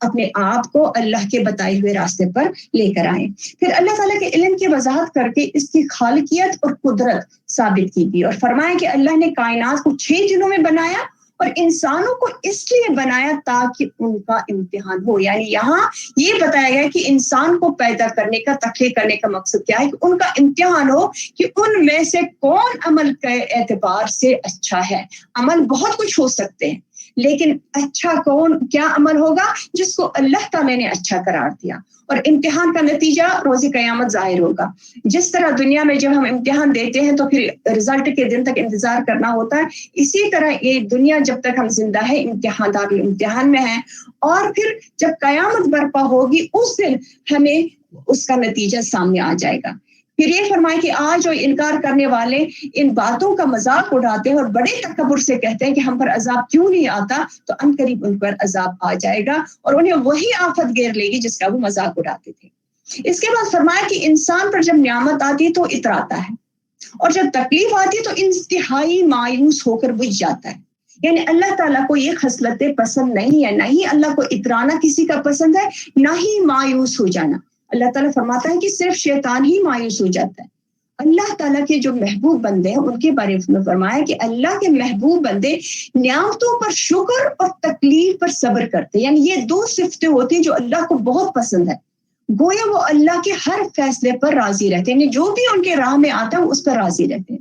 اپنے آپ کو اللہ کے بتائے ہوئے راستے پر لے کر آئیں۔ پھر اللہ تعالیٰ کے علم کی وضاحت کر کے اس کی خالقیت اور قدرت ثابت کی گئی، اور فرمایا کہ اللہ نے کائنات کو 6 دنوں میں بنایا، اور انسانوں کو اس لیے بنایا تاکہ ان کا امتحان ہو۔ یعنی یہاں یہ بتایا گیا کہ انسان کو پیدا کرنے کا، تخلیق کرنے کا مقصد کیا ہے کہ ان کا امتحان ہو کہ ان میں سے کون عمل کے اعتبار سے اچھا ہے۔ عمل بہت کچھ ہو سکتے ہیں، لیکن اچھا کیا عمل ہوگا جس کو اللہ تعالیٰ نے اچھا قرار دیا، اور امتحان کا نتیجہ روز قیامت ظاہر ہوگا۔ جس طرح دنیا میں جب ہم امتحان دیتے ہیں تو پھر رزلٹ کے دن تک انتظار کرنا ہوتا ہے، اسی طرح یہ دنیا جب تک ہم زندہ ہے امتحان میں ہیں، اور پھر جب قیامت برپا ہوگی اس دن ہمیں اس کا نتیجہ سامنے آ جائے گا۔ پھر یہ فرمائے کہ آج جو انکار کرنے والے ان باتوں کا مذاق اڑاتے ہیں اور بڑے تکبر سے کہتے ہیں کہ ہم پر عذاب کیوں نہیں آتا، تو ان قریب ان پر عذاب آ جائے گا اور انہیں وہی آفت گھیر لے گی جس کا وہ مذاق اڑاتے تھے۔ اس کے بعد فرمایا کہ انسان پر جب نعمت آتی ہے تو اتراتا ہے، اور جب تکلیف آتی ہے تو انتہائی مایوس ہو کر بجھ جاتا ہے۔ یعنی اللہ تعالیٰ کو یہ خصلتیں پسند نہیں ہے، نہ ہی اللہ کو اترانا کسی کا پسند ہے، نہ ہی مایوس ہو جانا۔ اللہ تعالیٰ فرماتا ہے کہ صرف شیطان ہی مایوس ہو جاتا ہے۔ اللہ تعالیٰ کے جو محبوب بندے ہیں ان کے بارے میں فرمایا کہ اللہ کے محبوب بندے نعمتوں پر شکر اور تکلیف پر صبر کرتے ہیں، یعنی یہ 2 صفتیں ہوتی ہیں جو اللہ کو بہت پسند ہے۔ گویا وہ اللہ کے ہر فیصلے پر راضی رہتے ہیں، یعنی جو بھی ان کے راہ میں آتا ہے وہ اس پر راضی رہتے ہیں۔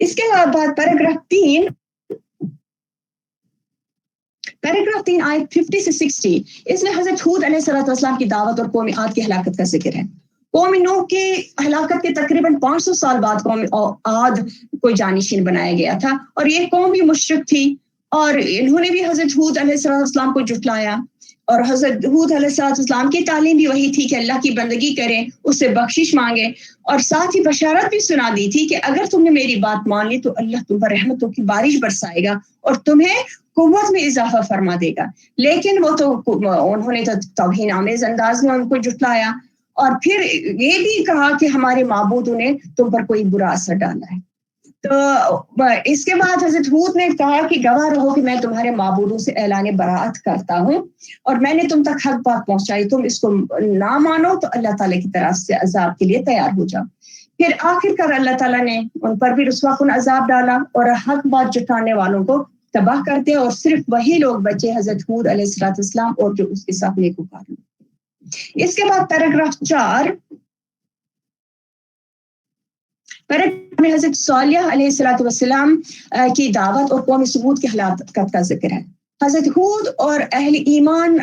اس کے بعد پیراگراف 3 آیت 50 سے 60 اس میں حضرت ہود علیہ السلام کی دعوت اور قوم عاد کی ہلاکت کا ذکر ہے. قوم نوح کی ہلاکت کے تقریباً 500 سال بعد قوم عاد کو جانشین بنایا گیا تھا, اور یہ قوم بھی مشرک تھی, اور انہوں نے بھی حضرت ہود علیہ السلام کو جھٹلایا. اور حضرت ہود علیہ السلام کی تعلیم بھی وہی تھی کہ اللہ کی بندگی کریں, اس سے بخشش مانگیں, اور ساتھ ہی بشارت بھی سنا دی تھی کہ اگر تم نے میری بات مان لی تو اللہ تم پر رحمتوں کی بارش برسائے گا اور تمہیں قوت میں اضافہ فرما دے گا. لیکن انہوں نے تو توہین آمیز انداز میں ان کو جھٹلایا, اور پھر یہ بھی کہا کہ ہمارے معبودوں نے تم پر کوئی برا اثر ڈالا ہے. تو اس کے بعد حضرت ہود نے کہا کہ گواہ رہو کہ میں تمہارے معبودوں سے اعلان براءت کرتا ہوں, اور میں نے تم تک حق بات پہنچائی, تم اس کو نہ مانو تو اللہ تعالیٰ کی طرف سے عذاب کے لیے تیار ہو جاؤ. پھر آخر کار اللہ تعالیٰ نے ان پر بھی رسوا کن عذاب ڈالا اور حق بات جٹانے والوں کو تباہ کر دیا, اور صرف وہی لوگ بچے حضرت ہود علیہ السلام اور جو اس کے ساتھ نیکوکار لوگ. اس کے بعد پیراگراف 4 میں حضرت صالح علیہ السلام کی دعوت اور قوم ثمود کی ہلاکت کا ذکر ہے. حضرت ہود اور اہل ایمان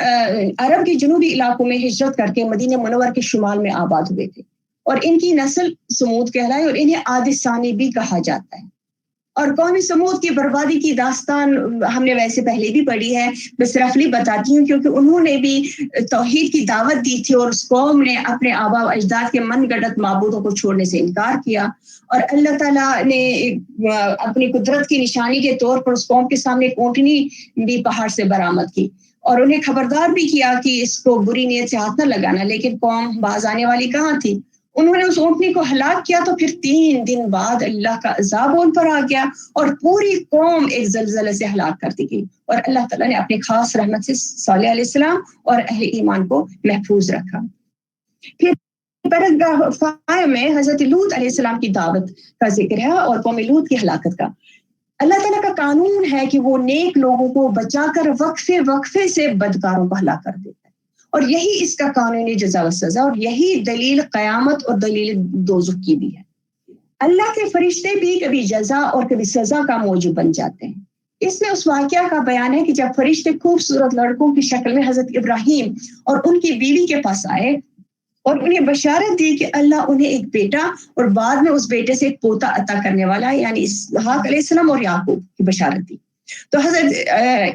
عرب کے جنوبی علاقوں میں ہجرت کر کے مدینہ منور کے شمال میں آباد ہوئے تھے, اور ان کی نسل ثمود کہلائے, اور انہیں عاد ثانی بھی کہا جاتا ہے. اور قوم ثمود کی بربادی کی داستان ہم نے ویسے پہلے بھی پڑھی ہے, بس رفلی بتاتی ہوں کیونکہ انہوں نے بھی توحید کی دعوت دی تھی, اور اس قوم نے اپنے آبا و اجداد کے من گڑت معبودوں کو چھوڑنے سے انکار کیا, اور اللہ تعالیٰ نے اپنی قدرت کی نشانی کے طور پر اس قوم کے سامنے ایک اونٹنی بھی پہاڑ سے برآمد کی, اور انہیں خبردار بھی کیا کہ اس کو بری نیت سے ہاتھ نہ لگانا. لیکن قوم باز آنے والی کہاں تھی؟ انہوں نے اس اونٹنی کو ہلاک کیا, تو پھر 3 دن بعد اللہ کا عذاب ان پر آ گیا, اور پوری قوم ایک زلزلے سے ہلاک کر دی گئی, اور اللہ تعالیٰ نے اپنی خاص رحمت سے صالح علیہ السلام اور اہل ایمان کو محفوظ رکھا. پھر پیراگراف 5 میں حضرت لوط علیہ السلام کی دعوت کا ذکر ہے اور قوم لوط کی ہلاکت کا. اللہ تعالیٰ کا قانون ہے کہ وہ نیک لوگوں کو بچا کر وقفے سے بدکاروں کو ہلاک کر دیتا ہے, اور یہی اس کا قانونی جزا و سزا, اور یہی دلیل قیامت اور دلیل دوزخ کی بھی ہے. اللہ کے فرشتے بھی کبھی جزا اور کبھی سزا کا موجب بن جاتے ہیں. اس میں اس واقعہ کا بیان ہے کہ جب فرشتے خوبصورت لڑکوں کی شکل میں حضرت ابراہیم اور ان کی بیوی کے پاس آئے اور انہیں بشارت دی کہ اللہ انہیں ایک بیٹا اور بعد میں اس بیٹے سے ایک پوتا عطا کرنے والا ہے, یعنی اسحاق علیہ السلام اور یعقوب کی بشارت دی, تو حضرت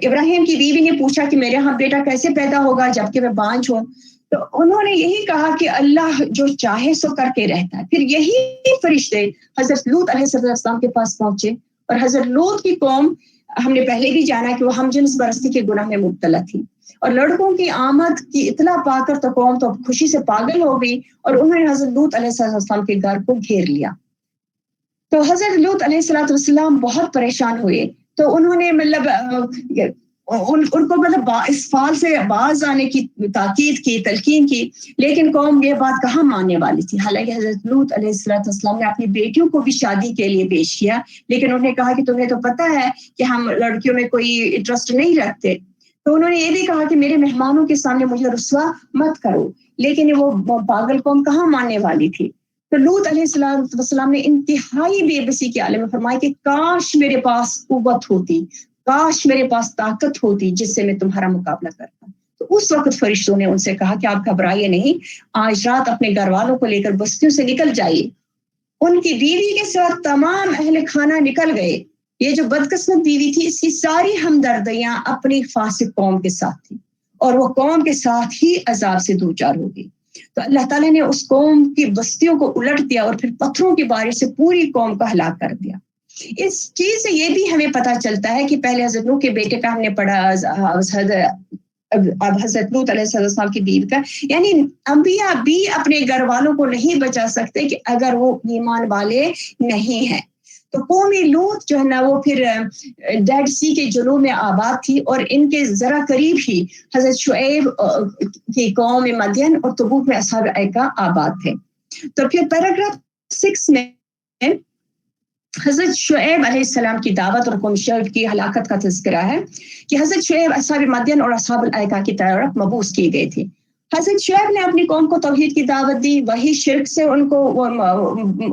ابراہیم کی بیوی نے پوچھا کہ میرے ہاں بیٹا کیسے پیدا ہوگا جبکہ میں بانجھ ہوں؟ تو انہوں نے یہی کہا کہ اللہ جو چاہے سو کر کے رہتا ہے. پھر یہی فرشتے حضرت لوط علیہ السلام کے پاس پہنچے, اور حضرت لوط کی قوم ہم نے پہلے بھی جانا کہ وہ ہم جنس پرستی کے گناہ میں مبتلا تھی, اور لڑکوں کی آمد کی اطلاع پا کر تو قوم تو خوشی سے پاگل ہو گئی, اور انہوں نے حضرت لوط علیہ السلام کے گھر کو گھیر لیا. تو حضرت لوط علیہ السلام بہت پریشان ہوئے, تو انہوں نے ان کو اس فال سے باز آنے کی تاکید کی, تلقین کی, لیکن قوم یہ بات کہاں ماننے والی تھی. حالانکہ حضرت لوط علیہ السلام نے اپنی بیٹیوں کو بھی شادی کے لیے پیش کیا, لیکن انہوں نے کہا کہ تمہیں تو پتہ ہے کہ ہم لڑکیوں میں کوئی انٹرسٹ نہیں رکھتے. تو انہوں نے یہ بھی کہا کہ میرے مہمانوں کے سامنے مجھے رسوا مت کرو, لیکن وہ پاگل قوم کہاں ماننے والی تھی. تو لوط علیہ السلام نے انتہائی بے بسی کے عالم میں فرمایا کہ کاش میرے پاس قوت ہوتی, کاش میرے پاس طاقت ہوتی جس سے میں تمہارا مقابلہ کرتا. تو اس وقت فرشتوں نے ان سے کہا کہ آپ گھبرائیے نہیں, آج رات اپنے گھر والوں کو لے کر بستیوں سے نکل جائیے. ان کی بیوی کے ساتھ تمام اہل خانہ نکل گئے. یہ جو بدقسمت بیوی تھی اس کی ساری ہمدردیاں اپنی فاسق قوم کے ساتھ تھی, اور وہ قوم کے ساتھ ہی عذاب سے دوچار ہو گئی. تو اللہ تعالیٰ نے اس قوم کی بستیوں کو الٹ دیا, اور پھر پتھروں کی بارش سے پوری قوم کا ہلاک کر دیا. اس چیز سے یہ بھی ہمیں پتہ چلتا ہے کہ پہلے حضرت نوح کے بیٹے کا ہم نے پڑھا, اب حضرت لوط علیہ السلام کی بیوی کا, یعنی انبیاء بھی اپنے گھر والوں کو نہیں بچا سکتے کہ اگر وہ ایمان والے نہیں ہیں. تو قوم لوط جو ہے نا وہ پھر ڈیڈ سی کے جنوب میں آباد تھی, اور ان کے ذرا قریب ہی حضرت شعیب کی قوم مدین اور تبوک میں اصحاب ایکا آباد تھے. تو پھر پیراگراف 6 میں حضرت شعیب علیہ السلام کی دعوت اور قوم شعیب کی ہلاکت کا تذکرہ ہے کہ حضرت شعیب اصحاب مدین اور اصحاب الایکا کی طرف مبعوث کیے گئے تھے. حضرت شعیب نے اپنی قوم کو توحید کی دعوت دی, وہی شرک سے ان کو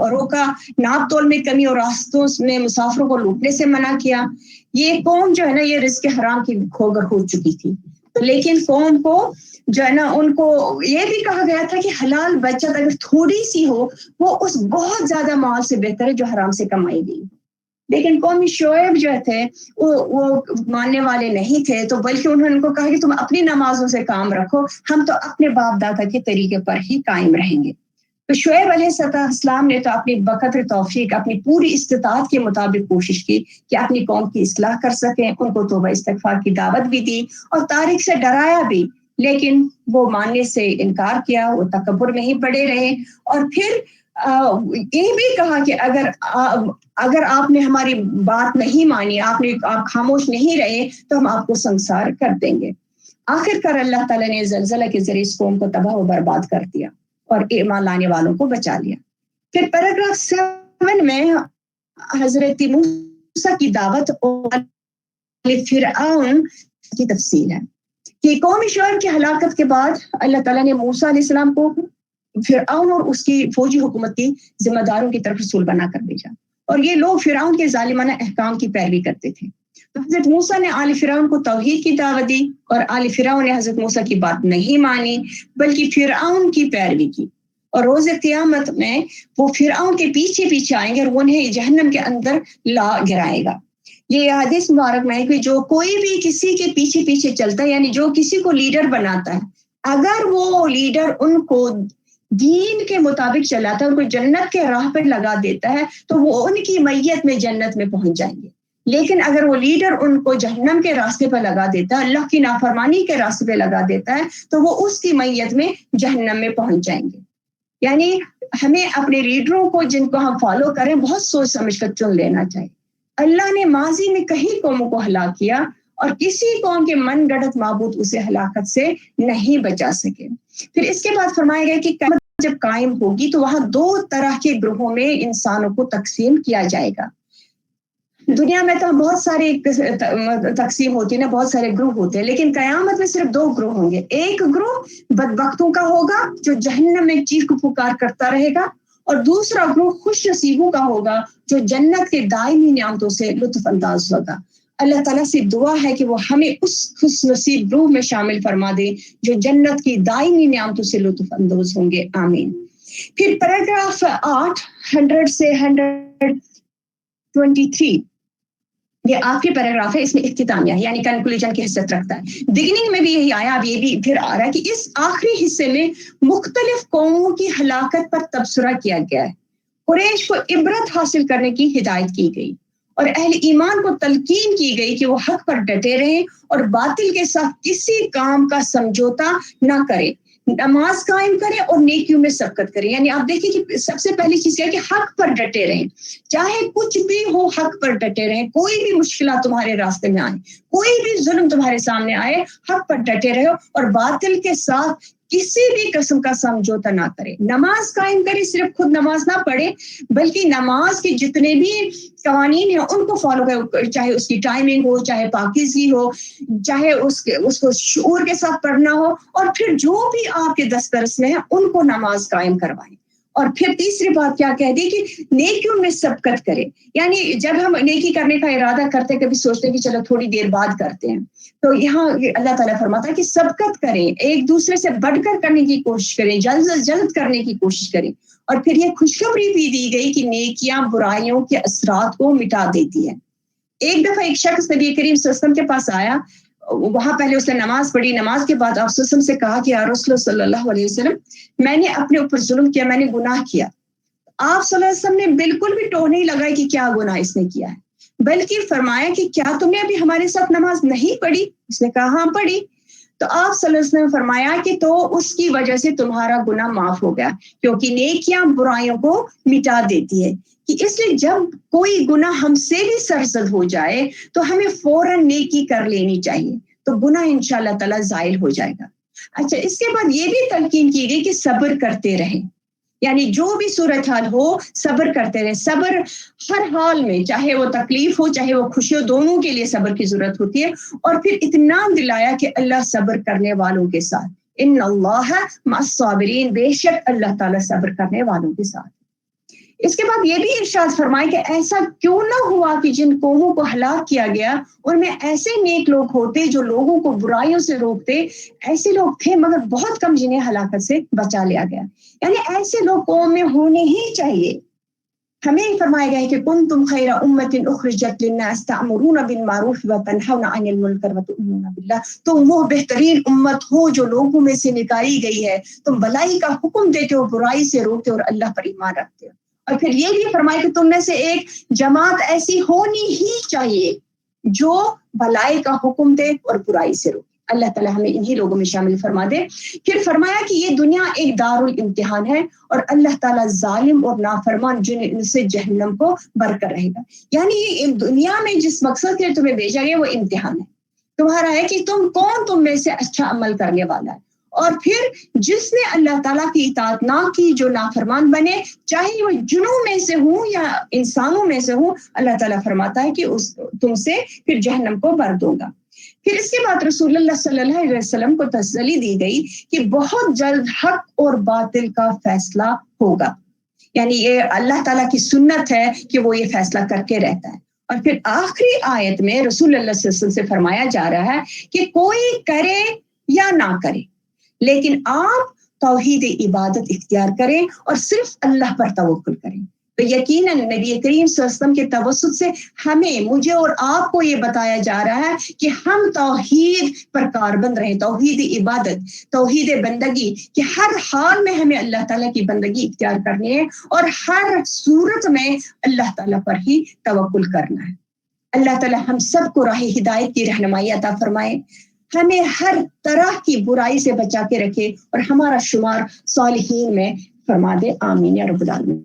روکا, ناپ تول میں کمی اور راستوں میں مسافروں کو لوٹنے سے منع کیا. یہ قوم جو ہے نا یہ رزق حرام کی کھوگر ہو چکی تھی, لیکن قوم کو جو ہے نا ان کو یہ بھی کہا گیا تھا کہ حلال بچت اگر تھوڑی سی ہو وہ اس بہت زیادہ مال سے بہتر ہے جو حرام سے کمائی گئی. لیکن قوم شعیب جو تھے وہ ماننے والے نہیں تھے, تو بلکہ انہوں نے ان کو کہا کہ تم اپنی نمازوں سے کام رکھو, ہم تو اپنے باپ دادا کے طریقے پر ہی قائم رہیں گے. تو شعیب علیہ السلام نے تو اپنی بقدر توفیق اپنی پوری استطاعت کے مطابق کوشش کی کہ اپنی قوم کی اصلاح کر سکیں, ان کو توبہ استغفار کی دعوت بھی دی اور تاریخ سے ڈرایا بھی, لیکن وہ ماننے سے انکار کیا, وہ تکبر میں ہی پڑے رہے. اور پھر یہ بھی کہا کہ اگر آپ نے ہماری بات نہیں مانی, آپ خاموش نہیں رہے تو ہم آپ کو سنسار کر دیں گے. آخر کار اللہ تعالیٰ نے زلزلہ کے ذریعے اس قوم کو تباہ و برباد کر دیا اور ایمان لانے والوں کو بچا لیا. پھر پیراگراف 7 میں حضرت موسیٰ کی دعوت اور فرعون کی تفصیل ہے کہ قوم شعیب کی ہلاکت کے بعد اللہ تعالیٰ نے موسیٰ علیہ السلام کو فرعون اور اس کی فوجی حکومت کی ذمہ داروں کی طرف رسول بنا کر بھیجا, اور یہ لوگ فرعون کے ظالمانہ احکام کی پیروی کرتے تھے. تو حضرت موسیٰ نے آل فرعون کو توحید کی دعوت دی, اور آل فرعون نے حضرت موسیٰ کی بات نہیں مانی بلکہ فرعون کی پیروی کی, اور روز قیامت میں وہ فرعون کے پیچھے پیچھے آئیں گے اور وہ انہیں جہنم کے اندر لا گرائے گا. یہ حدیث مبارک میں ہے کہ جو کوئی بھی کسی کے پیچھے پیچھے چلتا ہے, یعنی جو کسی کو لیڈر بناتا ہے, اگر وہ لیڈر ان کو دین کے مطابق چلاتا ہے, ان کو جنت کے راہ پہ لگا دیتا ہے, تو وہ ان کی میت میں جنت میں پہنچ جائیں گے. لیکن اگر وہ لیڈر ان کو جہنم کے راستے پہ لگا دیتا ہے, اللہ کی نافرمانی کے راستے پہ لگا دیتا ہے, تو وہ اس کی میت میں جہنم میں پہنچ جائیں گے. یعنی ہمیں اپنے لیڈروں کو جن کو ہم فالو کریں بہت سوچ سمجھ کر چن لینا چاہیے. اللہ نے ماضی میں کئی قوموں کو ہلاک کیا, اور کسی قوم کے من گڑت معبود اسے ہلاکت سے نہیں بچا سکے. پھر اس کے بعد فرمایا گیا کہ جب قائم ہوگی تو وہاں 2 طرح کے گروہوں میں انسانوں کو تقسیم کیا جائے گا. دنیا میں تو بہت سارے تقسیم ہوتی ہے نا, بہت سارے گروہ ہوتے ہیں, لیکن قیامت میں صرف 2 گروہ ہوں گے. ایک گروہ بدبختوں کا ہوگا جو جہنم میں چیخ پکار کرتا رہے گا, اور دوسرا گروہ خوش نصیبوں کا ہوگا جو جنت کے دائمی نعمتوں سے لطف انداز ہوگا. اللہ تعالیٰ سے دعا ہے کہ وہ ہمیں اس خوش نصیب گروہ میں شامل فرما دے جو جنت کی دائمی نعمتوں سے لطف اندوز ہوں گے, آمین. پھر پیراگراف 8 100 سے 123 یہ آخری پیراگراف ہے, اس میں اختتامیہ یعنی کنکلوژن کی حیثیت رکھتا ہے. بگننگ میں بھی یہی آیا, اب یہ بھی پھر آ رہا ہے کہ اس آخری حصے میں مختلف قوموں کی ہلاکت پر تبصرہ کیا گیا ہے. قریش کو عبرت حاصل کرنے کی ہدایت کی گئی, اور اہل ایمان کو تلقین کی گئی کہ وہ حق پر ڈٹے رہیں اور باطل کے ساتھ کسی کام کا سمجھوتا نہ کریں, نماز قائم کریں اور نیکیوں میں سبقت کریں. یعنی آپ دیکھیں کہ سب سے پہلی چیز یہ ہے کہ حق پر ڈٹے رہیں, چاہے کچھ بھی ہو حق پر ڈٹے رہیں. کوئی بھی مشکلات تمہارے راستے میں آئے, کوئی بھی ظلم تمہارے سامنے آئے, حق پر ڈٹے رہو اور باطل کے ساتھ کسی بھی قسم کا سمجھوتا نہ کرے. نماز قائم کرے, صرف خود نماز نہ پڑھے بلکہ نماز کے جتنے بھی قوانین ہیں ان کو فالو کرے, چاہے اس کی ٹائمنگ ہو, چاہے پاکیزگی ہو, چاہے اس کو شعور کے ساتھ پڑھنا ہو, اور پھر جو بھی آپ کے دسترس میں ہے ان کو نماز قائم کروائیں. اور پھر تیسری بات کیا کہہ دی کہ نیکیوں میں سبقت کرے. یعنی جب ہم نیکی کرنے کا ارادہ کرتے کبھی سوچتے کہ چلو تھوڑی دیر بعد کرتے ہیں, تو یہاں اللہ تعالیٰ فرماتا ہے کہ سبقت کریں, ایک دوسرے سے بڑھ کر کرنے کی کوشش کریں, جلد از جلد کرنے کی کوشش کریں. اور پھر یہ خوشخبری بھی دی گئی کہ نیکیاں برائیوں کے اثرات کو مٹا دیتی ہے. ایک دفعہ ایک شخص نبی کریم صلی اللہ علیہ وسلم کے پاس آیا, وہاں پہلے اس نے نماز پڑھی, نماز کے بعد آپ صلی اللہ علیہ وسلم سے کہا کہ یا رسول اللہ صلی اللہ علیہ وسلم میں نے اپنے اوپر ظلم کیا, میں نے گناہ کیا. آپ صلی اللہ علیہ وسلم نے بالکل بھی ٹو نہیں لگائی کہ کیا گناہ اس نے کیا ہے, بلکہ فرمایا کہ کیا تم نے ابھی ہمارے ساتھ نماز نہیں پڑھی؟ اس نے کہا ہاں پڑھی. تو آپ صلی اللہ علیہ وسلم نے فرمایا کہ تو اس کی وجہ سے تمہارا گناہ معاف ہو گیا, کیونکہ نیکیاں برائیوں کو مٹا دیتی ہے. کہ اس لیے جب کوئی گناہ ہم سے بھی سرزد ہو جائے تو ہمیں فوراً نیکی کر لینی چاہیے, تو گناہ انشاءاللہ تعالیٰ زائل ہو جائے گا. اچھا, اس کے بعد یہ بھی تلقین کی گئی کہ صبر کرتے رہیں, یعنی جو بھی صورتحال ہو صبر کرتے رہیں. صبر ہر حال میں, چاہے وہ تکلیف ہو چاہے وہ خوشی ہو, دونوں کے لیے صبر کی ضرورت ہوتی ہے. اور پھر اطمینان دلایا کہ اللہ صبر کرنے والوں کے ساتھ, ان اللہ مع بے شک اللہ تعالیٰ صبر کرنے والوں کے ساتھ. اس کے بعد یہ بھی ارشاد فرمائے کہ ایسا کیوں نہ ہوا کہ جن قوموں کو ہلاک کیا گیا ان میں ایسے نیک لوگ ہوتے جو لوگوں کو برائیوں سے روکتے. ایسے لوگ تھے مگر بہت کم جنہیں ہلاکت سے بچا لیا گیا. یعنی ایسے لوگ قوم میں ہونے ہی چاہیے. ہمیں فرمایا گیا ہے کہ کنتم خیر امۃ اخرجت للناس تأمرون بالمعروف وتنہون عن المنکر وتؤمنون باللہ. تم وہ بہترین امت ہو جو لوگوں میں سے نکالی گئی ہے. تم بھلائی کا حکم دیتے ہو, برائی سے روکتے ہو اور اللہ پر ایمان رکھتے ہو. اور پھر یہ بھی فرمایا کہ تم میں سے ایک جماعت ایسی ہونی ہی چاہیے جو بھلائی کا حکم دے اور برائی سے روکے. اللہ تعالیٰ ہمیں انہی لوگوں میں شامل فرما دے. پھر فرمایا کہ یہ دنیا ایک دار الامتحان ہے اور اللہ تعالیٰ ظالم اور نافرمان جن سے جہنم کو بر کر رہے گا. یعنی یہ دنیا میں جس مقصد کے تمہیں بھیجا گیا وہ امتحان ہے تمہارا, ہے کہ تم میں سے اچھا عمل کرنے والا ہے. اور پھر جس نے اللہ تعالیٰ کی اطاعت نہ کی, جو نافرمان بنے, چاہے وہ جنوں میں سے ہوں یا انسانوں میں سے ہوں, اللہ تعالیٰ فرماتا ہے کہ تم سے پھر جہنم کو بھر دوں گا. پھر اس کے بعد رسول اللہ صلی اللہ علیہ وسلم کو تسلی دی گئی کہ بہت جلد حق اور باطل کا فیصلہ ہوگا. یعنی یہ اللہ تعالیٰ کی سنت ہے کہ وہ یہ فیصلہ کر کے رہتا ہے. اور پھر آخری آیت میں رسول اللہ صلی اللہ علیہ وسلم سے فرمایا جا رہا ہے کہ کوئی کرے یا نہ کرے لیکن آپ توحید عبادت اختیار کریں اور صرف اللہ پر توکل کریں. تو یقیناً نبی کریم صلی اللہ علیہ وسلم کے توسط سے ہمیں, مجھے اور آپ کو یہ بتایا جا رہا ہے کہ ہم توحید پر کاربند رہیں, توحید عبادت, توحید بندگی, کہ ہر حال میں ہمیں اللہ تعالیٰ کی بندگی اختیار کرنی ہے اور ہر صورت میں اللہ تعالیٰ پر ہی توکل کرنا ہے. اللہ تعالیٰ ہم سب کو راہ ہدایت کی رہنمائی عطا فرمائے, ہمیں ہر طرح کی برائی سے بچا کے رکھے اور ہمارا شمار صالحین میں فرما دے. آمین یا رب العالمین.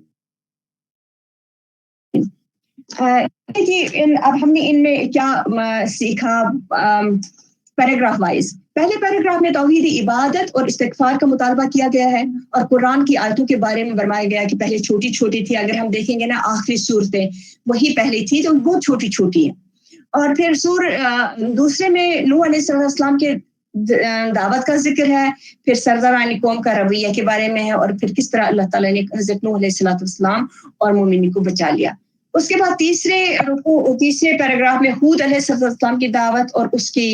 اب ہم نے ان میں کیا سیکھا پیراگراف وائز. پہلے پیراگراف میں توحید عبادت اور استغفار کا مطالبہ کیا گیا ہے اور قرآن کی آیتوں کے بارے میں فرمایا گیا کہ پہلے چھوٹی چھوٹی تھی. اگر ہم دیکھیں گے نا آخری صورتیں وہی پہلی تھی تو بہت چھوٹی چھوٹی ہیں. اور پھر دوسرے میں نوح علیہ السلام کے دعوت کا ذکر ہے, پھر سرزرانی قوم کا رویہ کے بارے میں ہے, اور پھر کس طرح اللہ تعالیٰ نے حضرت نوح علیہ السلام اور مومنین کو بچا لیا. اس کے بعد تیسرے پیراگراف میں ہود علیہ السلام کی دعوت اور اس کی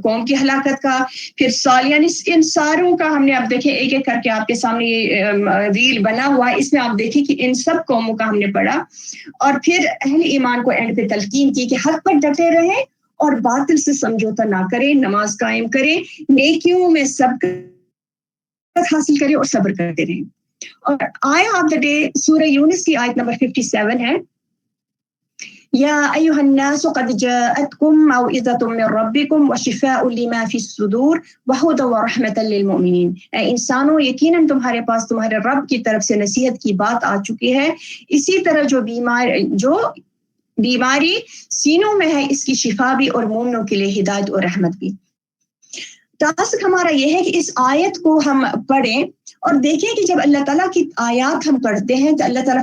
قوم کی ہلاکت کا, پھر صالح, یعنی ان ساروں کا ہم نے اب دیکھیں ایک ایک کر کے آپ کے سامنے یہ ریل بنا ہوا ہے. اس میں آپ دیکھیں کہ ان سب قوموں کا ہم نے پڑھا اور پھر اہل ایمان کو اینڈ پہ تلقین کی کہ حق پر ڈٹے رہیں اور باطل سے سمجھوتا نہ کریں, نماز قائم کریں, نیکیوں میں سبقت حاصل کریں اور صبر کرتے رہیں. اور آیا آف دا ڈے سورہ یونس کی آیت نمبر 57 ہے, یا ایھا الناس قد جاءتکم موعظۃ من ربکم وشفاء لما فی الصدور وہدی ورحمۃ للمؤمنین. اے انسانوں, یقیناً تمہارے پاس تمہارے رب کی طرف سے نصیحت کی بات آ چکی ہے, اسی طرح جو بیماری سینوں میں ہے اس کی شفا بھی اور مومنوں کے لیے ہدایت اور رحمت بھی. ٹاسک ہمارا یہ ہے کہ اس آیت کو ہم پڑھیں اور دیکھیں کہ جب اللہ تعالیٰ کی آیات ہم پڑھتے ہیں تو اللہ تعالیٰ